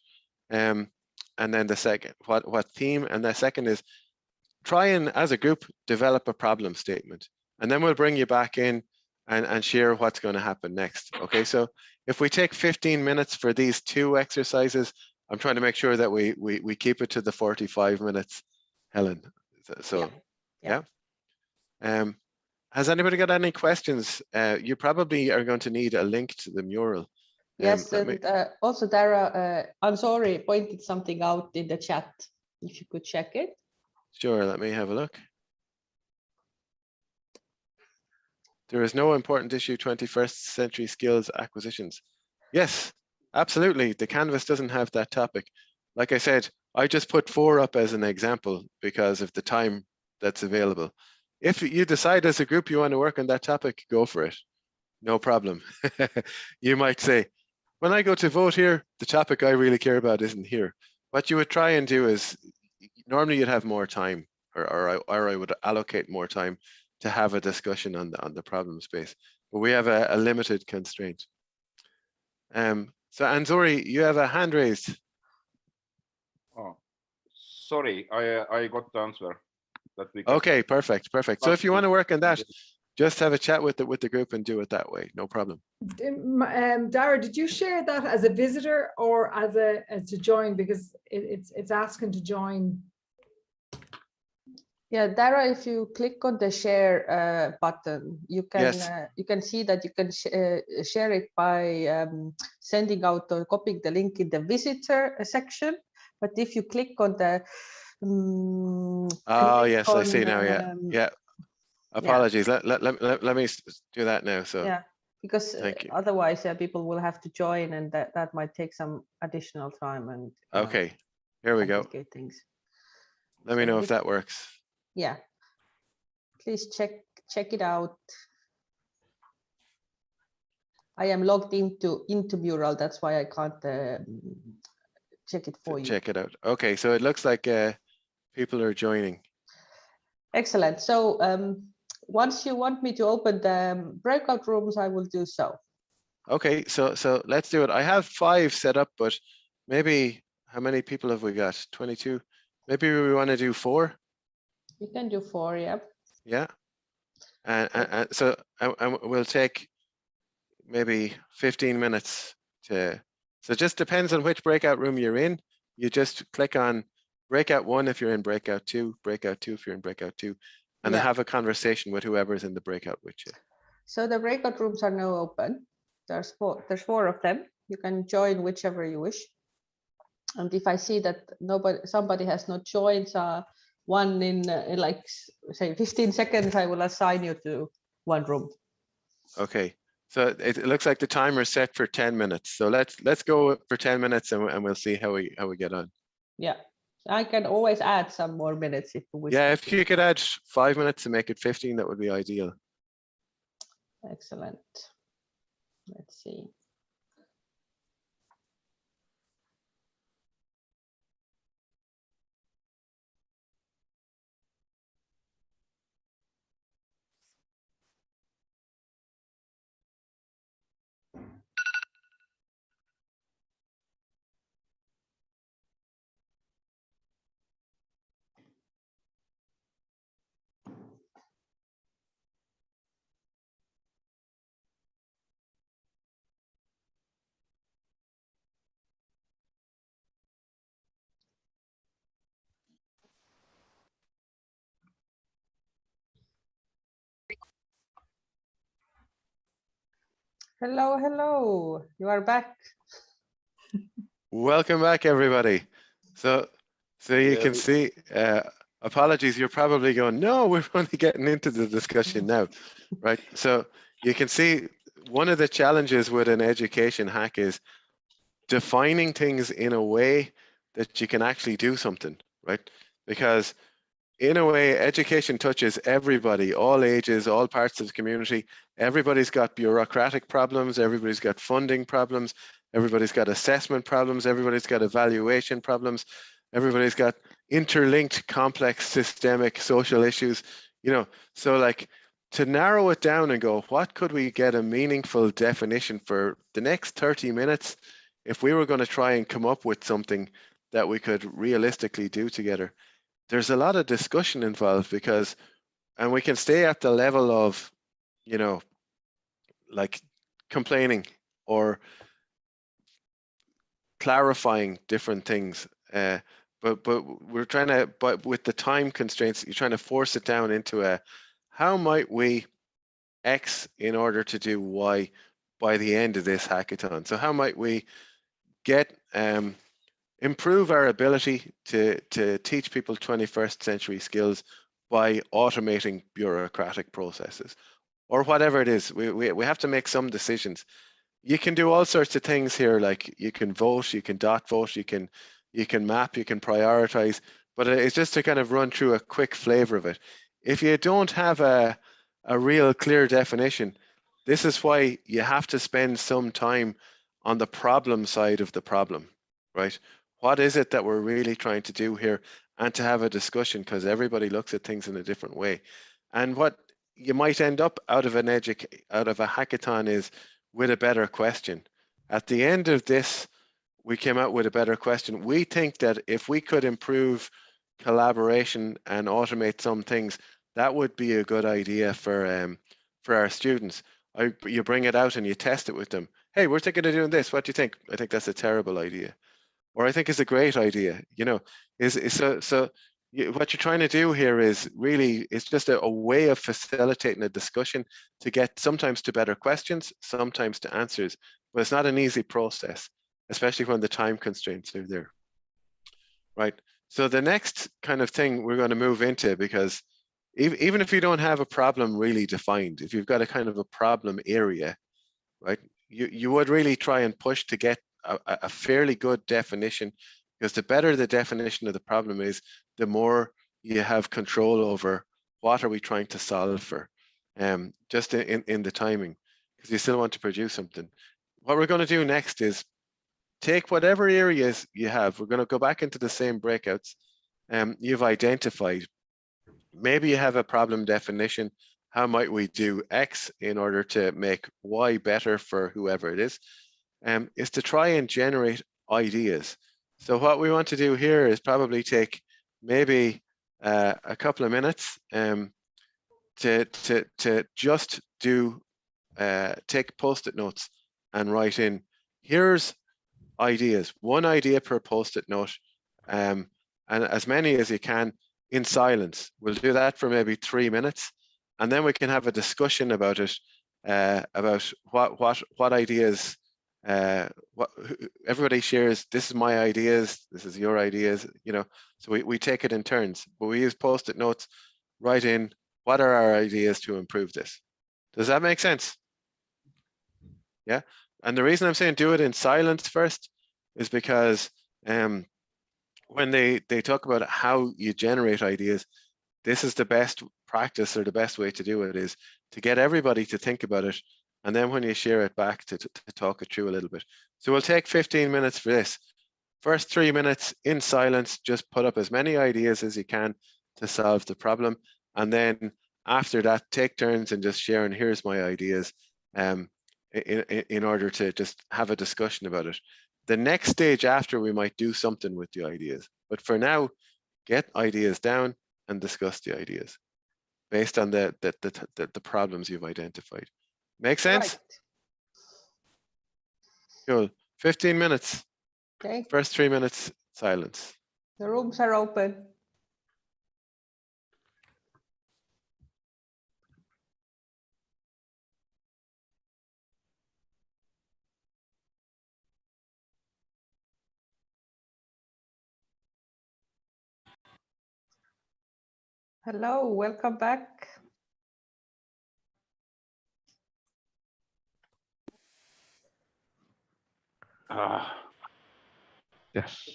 and then the second, what theme, and the second is try and, as a group, develop a problem statement, and then we'll bring you back in and share what's going to happen next. Okay, so if we take 15 minutes for these 2 exercises, I'm trying to make sure that we keep it to the 45 minutes, Helen. So yeah. Has anybody got any questions? You probably are going to need a link to the mural. Yes, and also Dara, I'm sorry, pointed something out in the chat. If you could check it. Sure, let me have a look. There is no important issue, 21st century skills acquisitions. Yes, absolutely. The Canvas doesn't have that topic. Like I said, I just put 4 up as an example because of the time that's available. If you decide as a group you want to work on that topic, go for it. No problem. You might say, when I go to vote here, the topic I really care about isn't here. What you would try and do is, normally you'd have more time, or I would allocate more time to have a discussion on the problem space. But we have a limited constraint. So Anzori, you have a hand raised. Oh, sorry, I got the answer. That we Okay, perfect. So if you want to work on that, just have a chat with the group and do it that way. No problem. Dara, did you share that as a visitor or as to join? Because it's asking to join. Yeah, Dara, if you click on the share button, you can see that you can share it by sending out or copying the link in the visitor section. But if you click on the yes, I see now. Yeah. Apologies. Yeah. Let me do that now. So yeah, because otherwise people will have to join, and that might take some additional time. And okay, here we go. Things. Let me know if that works. Yeah, please check it out. I am logged into Mural. That's why I can't check it for you. Check it out. Okay, so it looks like people are joining. Excellent. So once you want me to open the breakout rooms, I will do so. Okay, so let's do it. I have 5 set up, but maybe, how many people have we got? 22. Maybe we want to do 4. You can do 4, yeah. Yeah, and so we'll take maybe 15 minutes to. So it just depends on which breakout room you're in. You just click on breakout 1 if you're in breakout 2, breakout 2 if you're in breakout 2, and then have a conversation with whoever's in the breakout with you. So the breakout rooms are now open. There's 4 of them. You can join whichever you wish. And if I see that somebody has not joined, one in like say 15 seconds, I will assign you to one room. Okay. So it looks like the timer is set for 10 minutes. So let's go for 10 minutes and we'll see how we get on. Yeah, I can always add some more minutes if you wish. Yeah, if you could add 5 minutes to make it 15, that would be ideal. Excellent. Let's see. Hello, hello. You are back. Welcome back, everybody. So you Yeah, can see, apologies, you're probably going, no, we're only getting into the discussion now, right? So you can see one of the challenges with an education hack is defining things in a way that you can actually do something, right? Because in a way, education touches everybody, all ages, all parts of the community. Everybody's got bureaucratic problems, everybody's got funding problems, everybody's got assessment problems, everybody's got evaluation problems, everybody's got interlinked, complex, systemic social issues, you know. So like to narrow it down and go, what could we get a meaningful definition for the next 30 minutes if we were going to try and come up with something that we could realistically do together? There's a lot of discussion involved because, and we can stay at the level of, you know, like complaining or clarifying different things. But we're trying to, but with the time constraints, you're trying to force it down into a, how might we X in order to do Y by the end of this hackathon? So how might we get, improve our ability to teach people 21st century skills by automating bureaucratic processes or whatever it is. We have to make some decisions. You can do all sorts of things here, like you can vote, you can dot vote, you can map, you can prioritize, but it's just to kind of run through a quick flavor of it. If you don't have a real clear definition, this is why you have to spend some time on the problem side of the problem, right? What is it that we're really trying to do here? And to have a discussion, because everybody looks at things in a different way. And what you might end up out of a hackathon is with a better question. At the end of this, we came out with a better question. We think that if we could improve collaboration and automate some things, that would be a good idea for our students. You bring it out and you test it with them. Hey, we're thinking of doing this. What do you think? I think that's a terrible idea. Or I think it's a great idea. You know, what you're trying to do here is really, it's just a way of facilitating a discussion to get sometimes to better questions, sometimes to answers, but it's not an easy process, especially when the time constraints are there, right? So the next kind of thing we're going to move into, because even if you don't have a problem really defined, if you've got a kind of a problem area, right, you would really try and push to get a fairly good definition, because the better the definition of the problem is, the more you have control over what are we trying to solve for, just in the timing, because you still want to produce something. What we're going to do next is take whatever areas you have. We're going to go back into the same breakouts you've identified. Maybe you have a problem definition. How might we do X in order to make Y better for whoever it is to try and generate ideas. So what we want to do here is probably take maybe a couple of minutes to just do take post-it notes and write in, here's ideas, one idea per post-it note, and as many as you can in silence. We'll do that for maybe 3 minutes, and then we can have a discussion about it, about what ideas, everybody shares. This is my ideas, this is your ideas, you know. So we take it in turns, but we use post-it notes, write in what are our ideas to improve this. Does that make sense? Yeah. And the reason I'm saying do it in silence first is because when they talk about how you generate ideas, this is the best practice, or the best way to do it is to get everybody to think about it, and then when you share it back to talk it through a little bit. So we'll take 15 minutes for this. First 3 minutes in silence, just put up as many ideas as you can to solve the problem, and then after that take turns and just sharing, here's my ideas, in order to just have a discussion about it. The next stage after, we might do something with the ideas, but for now, get ideas down and discuss the ideas based on the problems you've identified. Make sense? Right. Cool. 15 minutes. Okay. First 3 minutes, silence. The rooms are open. Hello, welcome back. Yes.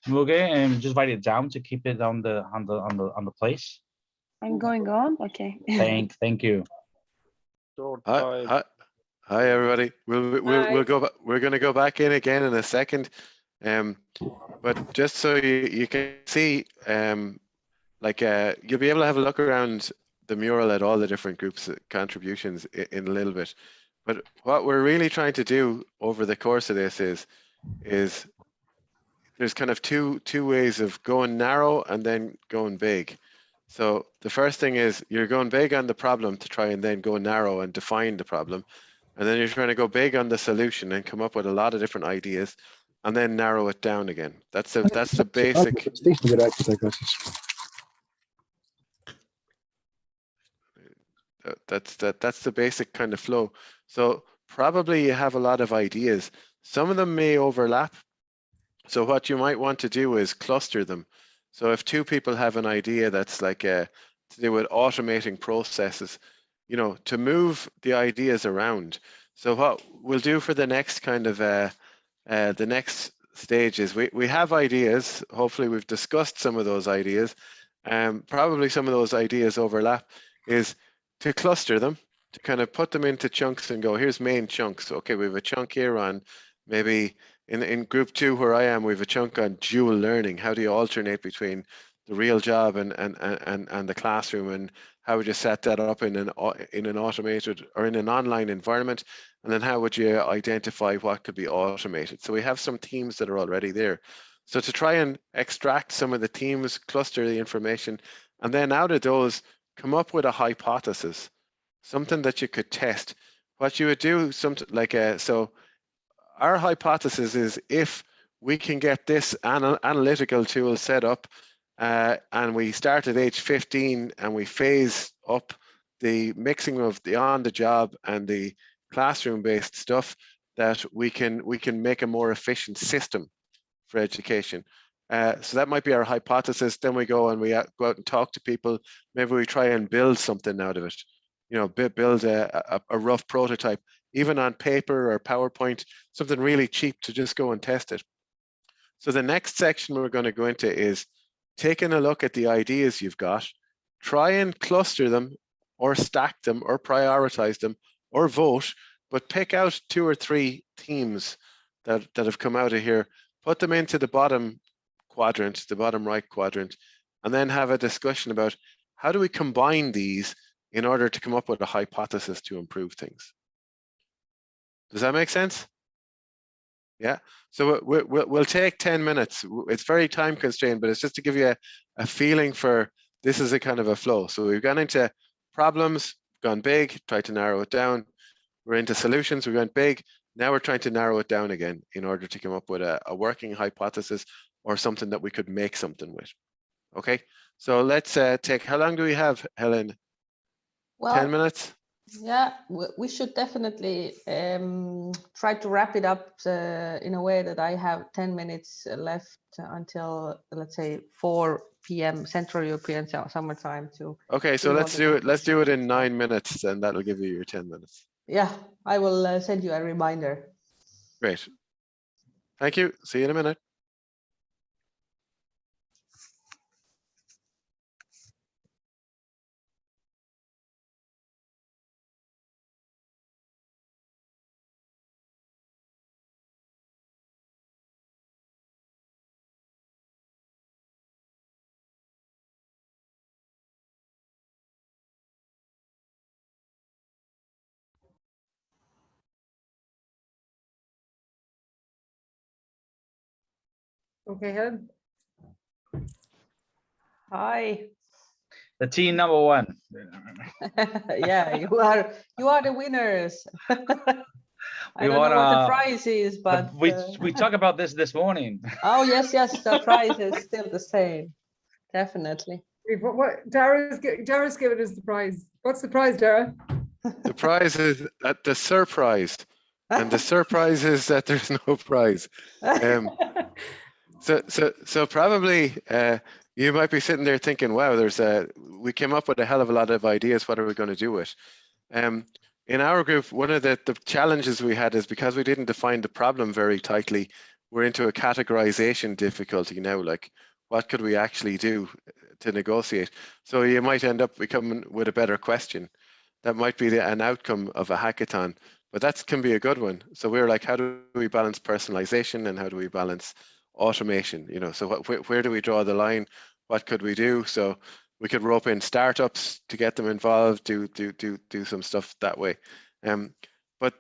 Okay, and just write it down to keep it on the place. I'm going on. Okay. Thank you. Hi, everybody. We'll go back. We're going to go back in again in a second. But just so you can see, you'll be able to have a look around the mural at all the different groups' contributions in a little bit. But what we're really trying to do over the course of this is there's kind of two ways of going narrow and then going big. So the first thing is you're going big on the problem to try and then go narrow and define the problem. And then you're trying to go big on the solution and come up with a lot of different ideas and then narrow it down again. That's the basic. That's the basic kind of flow. So probably you have a lot of ideas. Some of them may overlap. So what you might want to do is cluster them. So if two people have an idea that's like to do with automating processes, to move the ideas around. So what we'll do for the next kind of the next stage is we have ideas. Hopefully we've discussed some of those ideas. Probably some of those ideas overlap is to cluster them, to kind of put them into chunks and go, here's main chunks. Okay, we have a chunk here on maybe in group 2 where I am, we have a chunk on dual learning. How do you alternate between the real job and the classroom, and how would you set that up in an automated or in an online environment? And then how would you identify what could be automated? So we have some themes that are already there. So to try and extract some of the themes, cluster the information, and then out of those, come up with a hypothesis, something that you could test. What you would do, something like so our hypothesis is if we can get this analytical tool set up and we start at age 15 and we phase up the mixing of the on-the-job and the classroom-based stuff, that we can make a more efficient system for education. So that might be our hypothesis. Then we go and we go out and talk to people. Maybe we try and build something out of it. Build a rough prototype, even on paper or PowerPoint, something really cheap to just go and test it. So the next section we're going to go into is taking a look at the ideas you've got, try and cluster them or stack them or prioritize them or vote, but pick out 2 or 3 themes that have come out of here, put them into the bottom quadrant, the bottom right quadrant, and then have a discussion about how do we combine these in order to come up with a hypothesis to improve things. Does that make sense? Yeah. So we'll take 10 minutes. It's very time constrained, but it's just to give you a feeling for this is a kind of a flow. So we've gone into problems, gone big, tried to narrow it down. We're into solutions, we went big. Now we're trying to narrow it down again in order to come up with a working hypothesis or something that we could make something with. Okay. So let's take, how long do we have, Helen? Well, 10 minutes? Yeah, we should definitely try to wrap it up in a way that I have 10 minutes left until, let's say, 4 p.m. Central European summertime to. Okay, so let's do it. Let's do it in 9 minutes, and that'll give you your 10 minutes. Yeah, I will send you a reminder. Great. Thank you. See you in a minute. Okay, Helen. Hi. The team number 1. Yeah, you are the winners. I don't know what the prize is, but we talked about this morning. Oh yes, the prize is still the same. Definitely. What Dara's given us the prize. What's the prize, Dara? The prize is at the surprise, and the surprise is that there's no prize. So probably you might be sitting there thinking, wow, we came up with a hell of a lot of ideas. What are we going to do with? In our group, one of the challenges we had is because we didn't define the problem very tightly, we're into a categorization difficulty now. Like, what could we actually do to negotiate? So you might end up coming with a better question. That might be an outcome of a hackathon, but that can be a good one. So we're like, how do we balance personalization and how do we balance automation? You know, so where do we draw the line? What could we do? So we could rope in startups to get them involved, do some stuff that way. But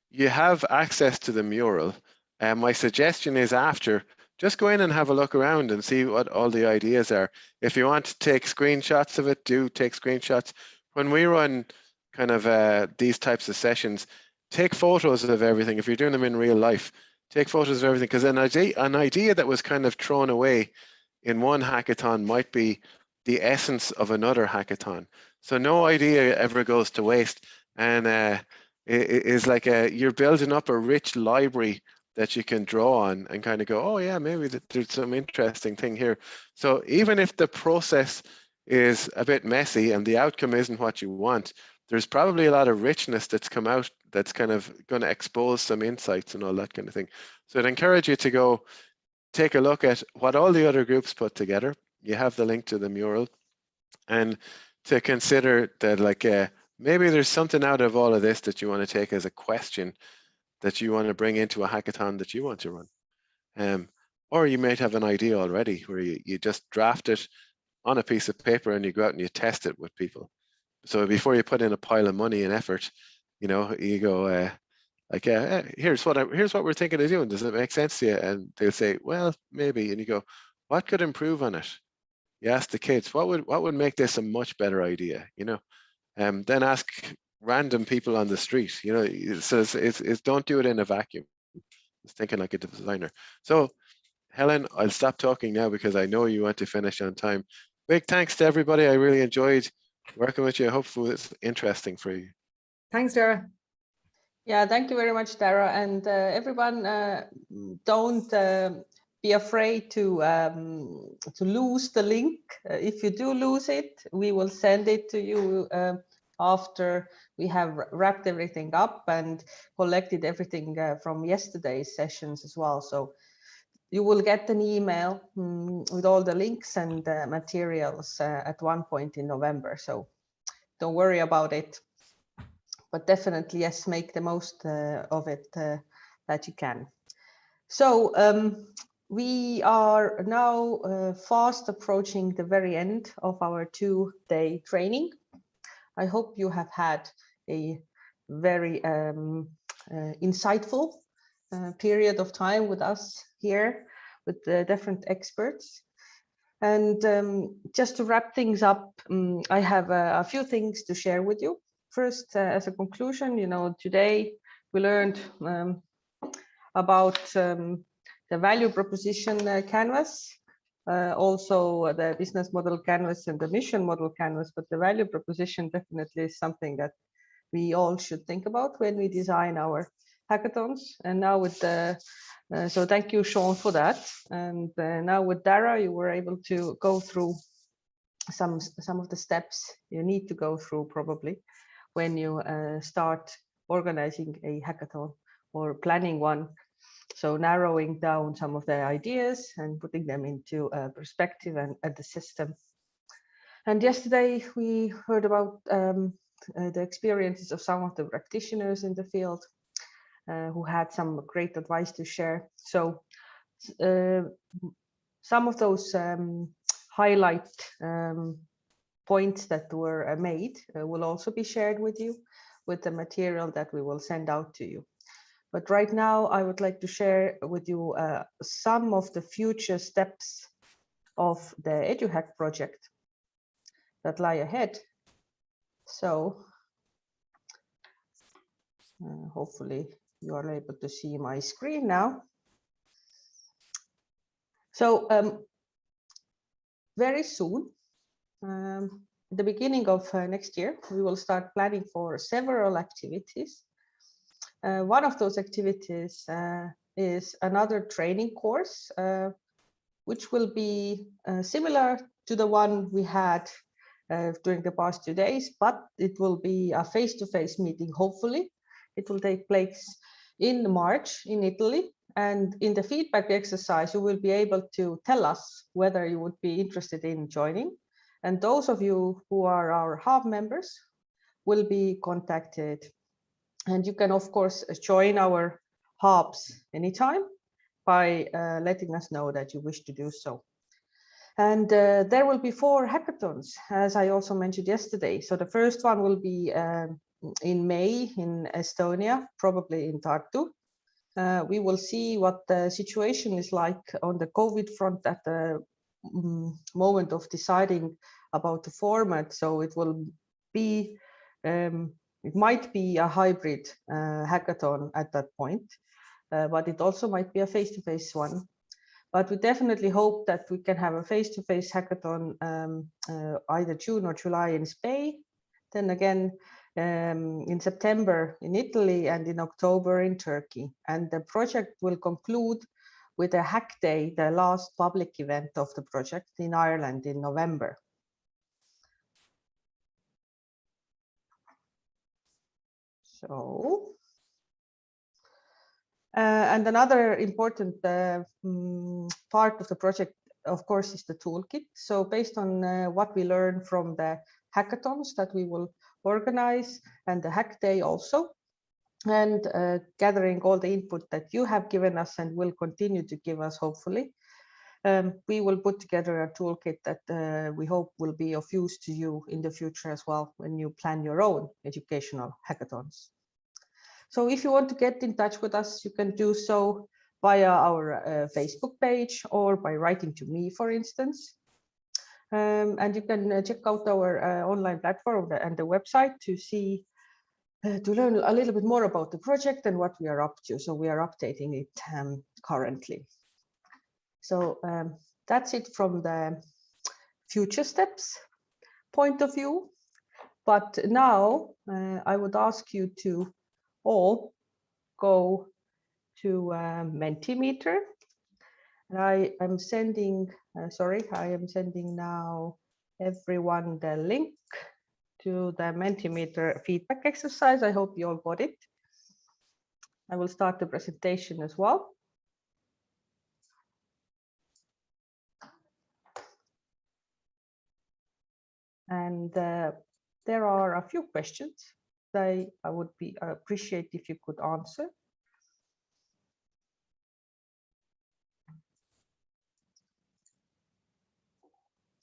you have access to the mural. And my suggestion is after, just go in and have a look around and see what all the ideas are. If you want to take screenshots of it, do take screenshots. When we run kind of these types of sessions, take photos of everything. If you're doing them in real life, take photos of everything, because an idea that was kind of thrown away in one hackathon might be the essence of another hackathon. So no idea ever goes to waste, and it is like you're building up a rich library that you can draw on and kind of go, oh yeah, maybe there's some interesting thing here. So even if the process is a bit messy and the outcome isn't what you want, there's probably a lot of richness that's come out that's kind of going to expose some insights and all that kind of thing. So I'd encourage you to go take a look at what all the other groups put together. You have the link to the mural, and to consider that, like, maybe there's something out of all of this that you want to take as a question that you want to bring into a hackathon that you want to run. Or you might have an idea already where you just draft it on a piece of paper and you go out and you test it with people. So before you put in a pile of money and effort, you know, you go here's what we're thinking of doing. Does it make sense to you? And they'll say, well, maybe. And you go, what could improve on it? You ask the kids, what would make this a much better idea? You know, then ask random people on the street. You know, so it's don't do it in a vacuum. It's thinking like a designer. So Helen, I'll stop talking now because I know you want to finish on time. Big thanks to everybody. I really enjoyed working with you. Hopefully it's interesting for you. Thanks, Dara. Yeah, thank you very much, Dara. And everyone, don't be afraid to lose the link. If you do lose it, we will send it to you after we have wrapped everything up and collected everything from yesterday's sessions as well. So you will get an email with all the links and materials at one point in November. So don't worry about it. But definitely, yes, make the most of it that you can. So we are now fast approaching the very end of our 2-day training. I hope you have had a very insightful period of time with us here with the different experts. And just to wrap things up, I have a few things to share with you. First, as a conclusion, you know, today we learned about the value proposition canvas, also the business model canvas and the mission model canvas, but the value proposition definitely is something that we all should think about when we design our hackathons. And now with the, so thank you, Sean, for that. And now with Dara, you were able to go through some of the steps you need to go through probably when you start organizing a hackathon or planning one. So narrowing down some of the ideas and putting them into perspective and the system. And yesterday we heard about the experiences of some of the practitioners in the field who had some great advice to share. So some of those highlight points that were made will also be shared with you with the material that we will send out to you. But right now, I would like to share with you some of the future steps of the EduHack project that lie ahead. So hopefully you are able to see my screen now. So very soon, at the beginning of next year, we will start planning for several activities. One of those activities is another training course which will be similar to the one we had during the past 2 days, but it will be a face-to-face meeting, hopefully. It will take place in March in Italy. And in the feedback exercise, you will be able to tell us whether you would be interested in joining. And those of you who are our hub members will be contacted. And you can, of course, join our hubs anytime by letting us know that you wish to do so. And there will be 4 hackathons, as I also mentioned yesterday. So the first one will be in May in Estonia, probably in Tartu. We will see what the situation is like on the COVID front at the moment of deciding about the format. So it will be, it might be a hybrid hackathon at that point, but it also might be a face-to-face one. But we definitely hope that we can have a face-to-face hackathon either June or July in Spain. Then again, in September in Italy and in October in Turkey. And the project will conclude with a hack day, the last public event of the project in Ireland in November. So, and another important part of the project, of course, is the toolkit. So based on what we learn from the hackathons that we will organize and the hack day also, and gathering all the input that you have given us and will continue to give us, hopefully, we will put together a toolkit that we hope will be of use to you in the future as well when you plan your own educational hackathons. So if you want to get in touch with us, you can do so via our Facebook page or by writing to me, for instance. And you can check out our online platform and the website to see, to learn a little bit more about the project and what we are up to. So we are updating it currently. So that's it from the future steps point of view. But now I would ask you to all go to Mentimeter. And I am sending, I am sending now everyone the link to the Mentimeter feedback exercise. I hope you all got it. I will start the presentation as well. And there are a few questions that I would appreciate if you could answer.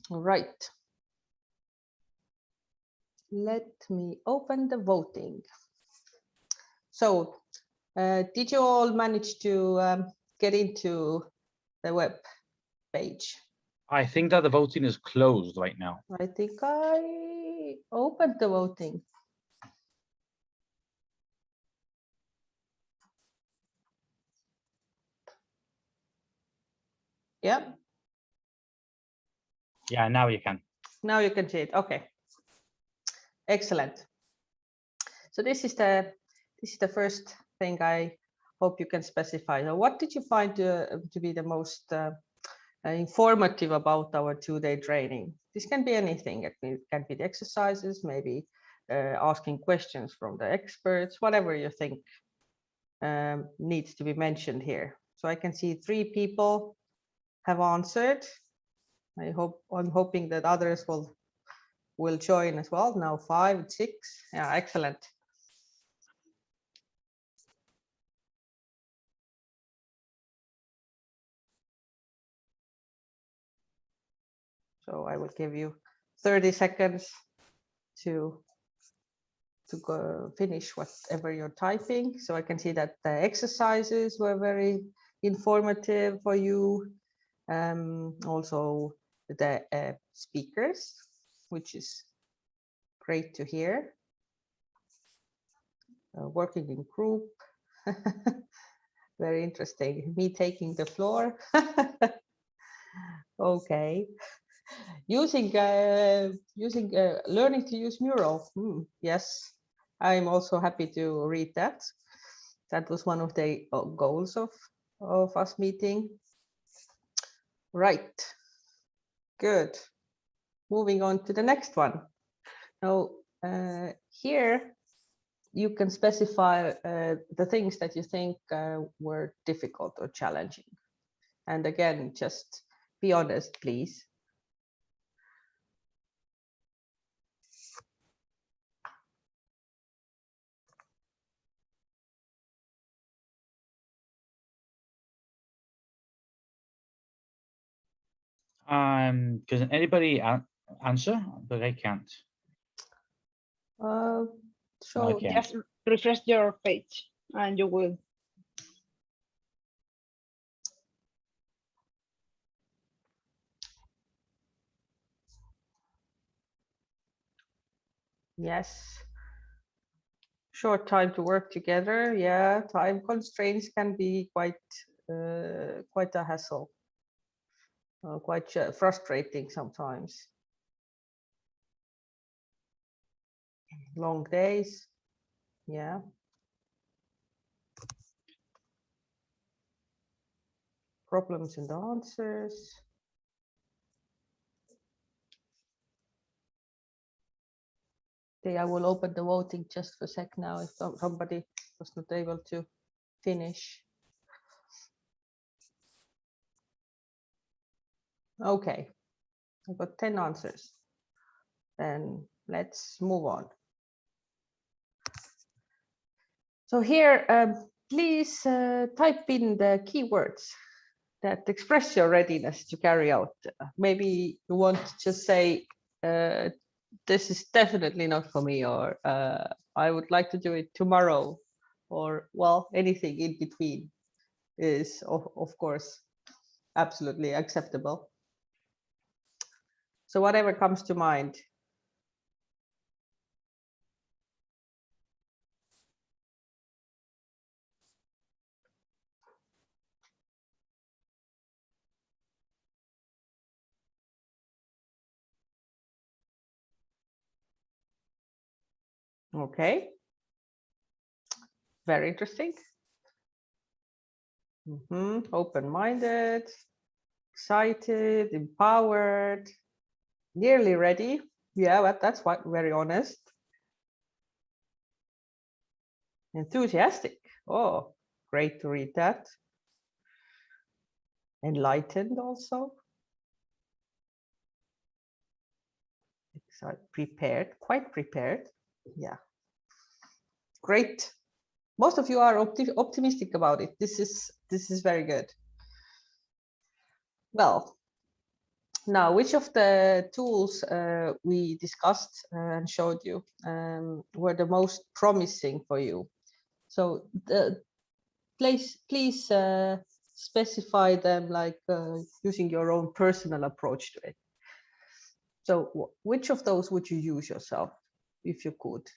All right. Let me open the voting. So did you all manage to get into the web page? I think that the voting is closed right now. I think I opened the voting. Yeah. Yeah, now you can. Now you can see it. Okay. Excellent. So this is the first thing I hope you can specify. So what did you find to be the most informative about our 2-day training? This can be anything. It can be the exercises, maybe asking questions from the experts, whatever you think needs to be mentioned here. So I can see 3 people have answered. I'm hoping that others will join as well. Now 5, 6. Yeah, excellent. So I will give you 30 seconds to go finish whatever you're typing. So I can see that the exercises were very informative for you. Also the speakers, which is great to hear. Working in group. Very interesting. Me taking the floor. Okay. Learning to use Mural. Yes, I'm also happy to read that. That was one of the goals of us meeting. Right. Good. Moving on to the next one. Now, here you can specify the things that you think were difficult or challenging. And again, just be honest, please. Can anybody answer? But I can't. So No, I can't. Just refresh your page and you will. yes. Short time to work together. Yeah, time constraints can be quite a hassle. Quite frustrating sometimes. Long days. Yeah. Problems and answers. Okay, I will open the voting just for a sec now if somebody was not able to finish. Okay, I've got 10 answers. Then let's move on. So here, please type in the keywords that express your readiness to carry out. Maybe you want to just say, this is definitely not for me, or I would like to do it tomorrow, or well, anything in between is of course absolutely acceptable. So whatever comes to mind. Okay. Very interesting. Open-minded, excited, empowered, nearly ready. Yeah, but that's very honest. Enthusiastic. Oh, great to read that. Enlightened also. Prepared, quite prepared. Yeah. Great. Most of you are optimistic about it. This is very good. Well, now, which of the tools we discussed and showed you were the most promising for you? So please specify them, like using your own personal approach to it. So which of those would you use yourself if you could?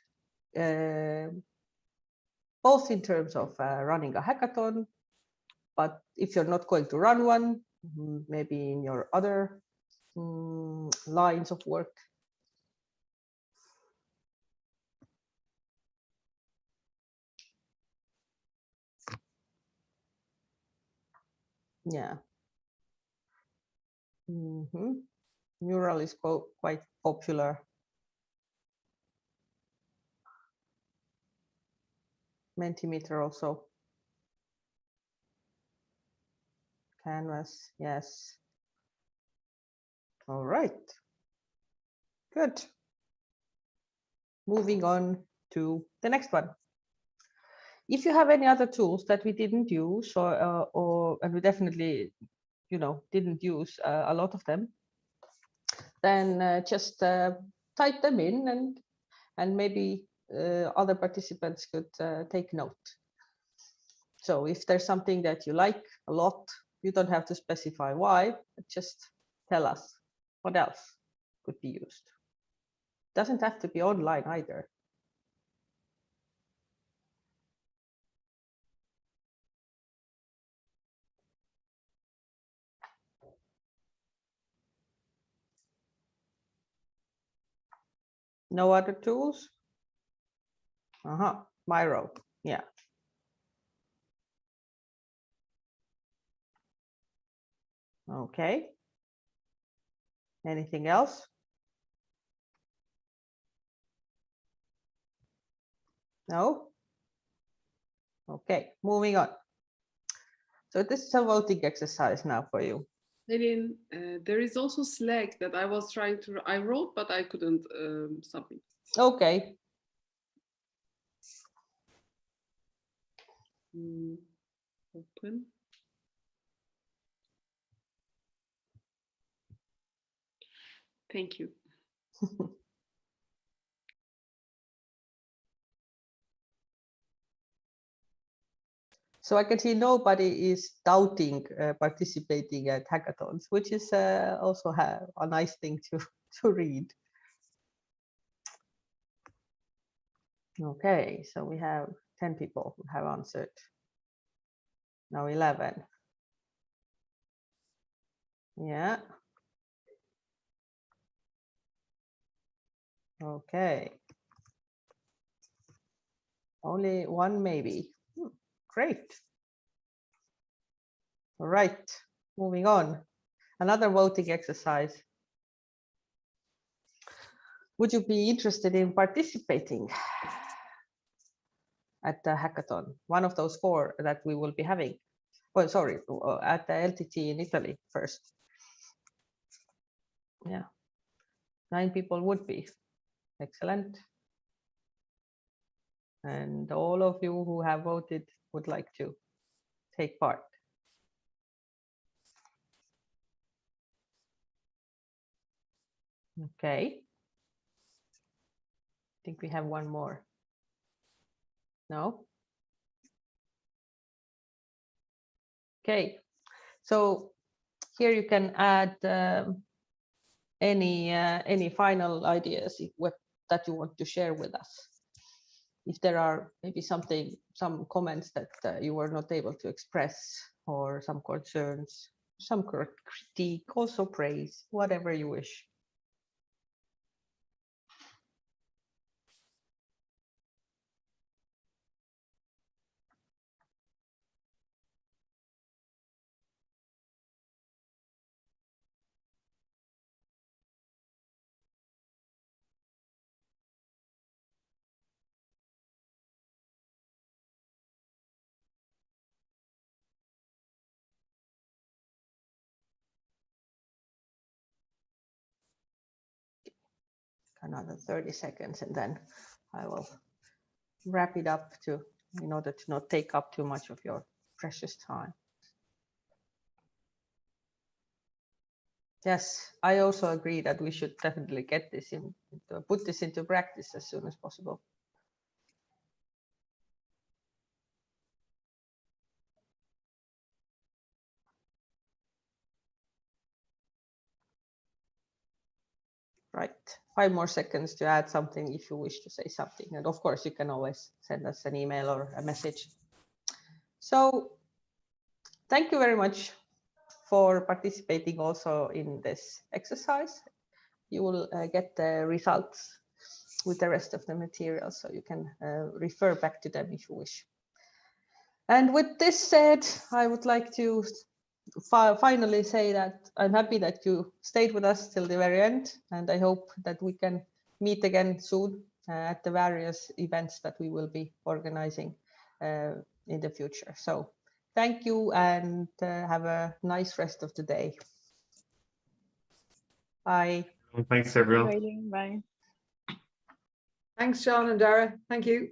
Both in terms of running a hackathon, but if you're not going to run one, maybe in your other lines of work. Yeah. Mural is quite popular. Mentimeter also. Canvas, yes. All right. Good. Moving on to the next one. If you have any other tools that we didn't use, and we definitely, didn't use a lot of them, then just type them in, and maybe other participants could take note. So if there's something that you like a lot, you don't have to specify why, but just tell us what else could be used. Doesn't have to be online either. No other tools? Miro, yeah. Okay. Anything else? No? Okay, moving on. So this is a voting exercise now for you. Helen, there is also Slack that I was trying to, I wrote, but I couldn't submit. Okay. Open. Thank you. So I can see nobody is doubting participating at hackathons, which is also a nice thing to read. Okay, so we have 10 people who have answered. Now 11. Yeah. Okay. Only one maybe. Great. All right, moving on. Another voting exercise. Would you be interested in participating at the hackathon? One of those 4 that we will be having. Oh, sorry, at the LTT in Italy first. Yeah, 9 people would be. Excellent. And all of you who have voted would like to take part. Okay. I think we have one more. No? Okay. So here you can add any final ideas that you want to share with us. If there are maybe some comments that you were not able to express, or some concerns, some critique, also praise, whatever you wish. Another 30 seconds and then I will wrap it up in order to not take up too much of your precious time. Yes, I also agree that we should definitely get this put this into practice as soon as possible. Right, 5 more seconds to add something if you wish to say something. And of course, you can always send us an email or a message. So thank you very much for participating also in this exercise. You will get the results with the rest of the material, so you can refer back to them if you wish. And with this said, I would like to finally say that I'm happy that you stayed with us till the very end, and I hope that we can meet again soon at the various events that we will be organizing in the future. So thank you and have a nice rest of the day. Bye. Thanks, everyone. Bye. Thanks, Sean and Dara. Thank you.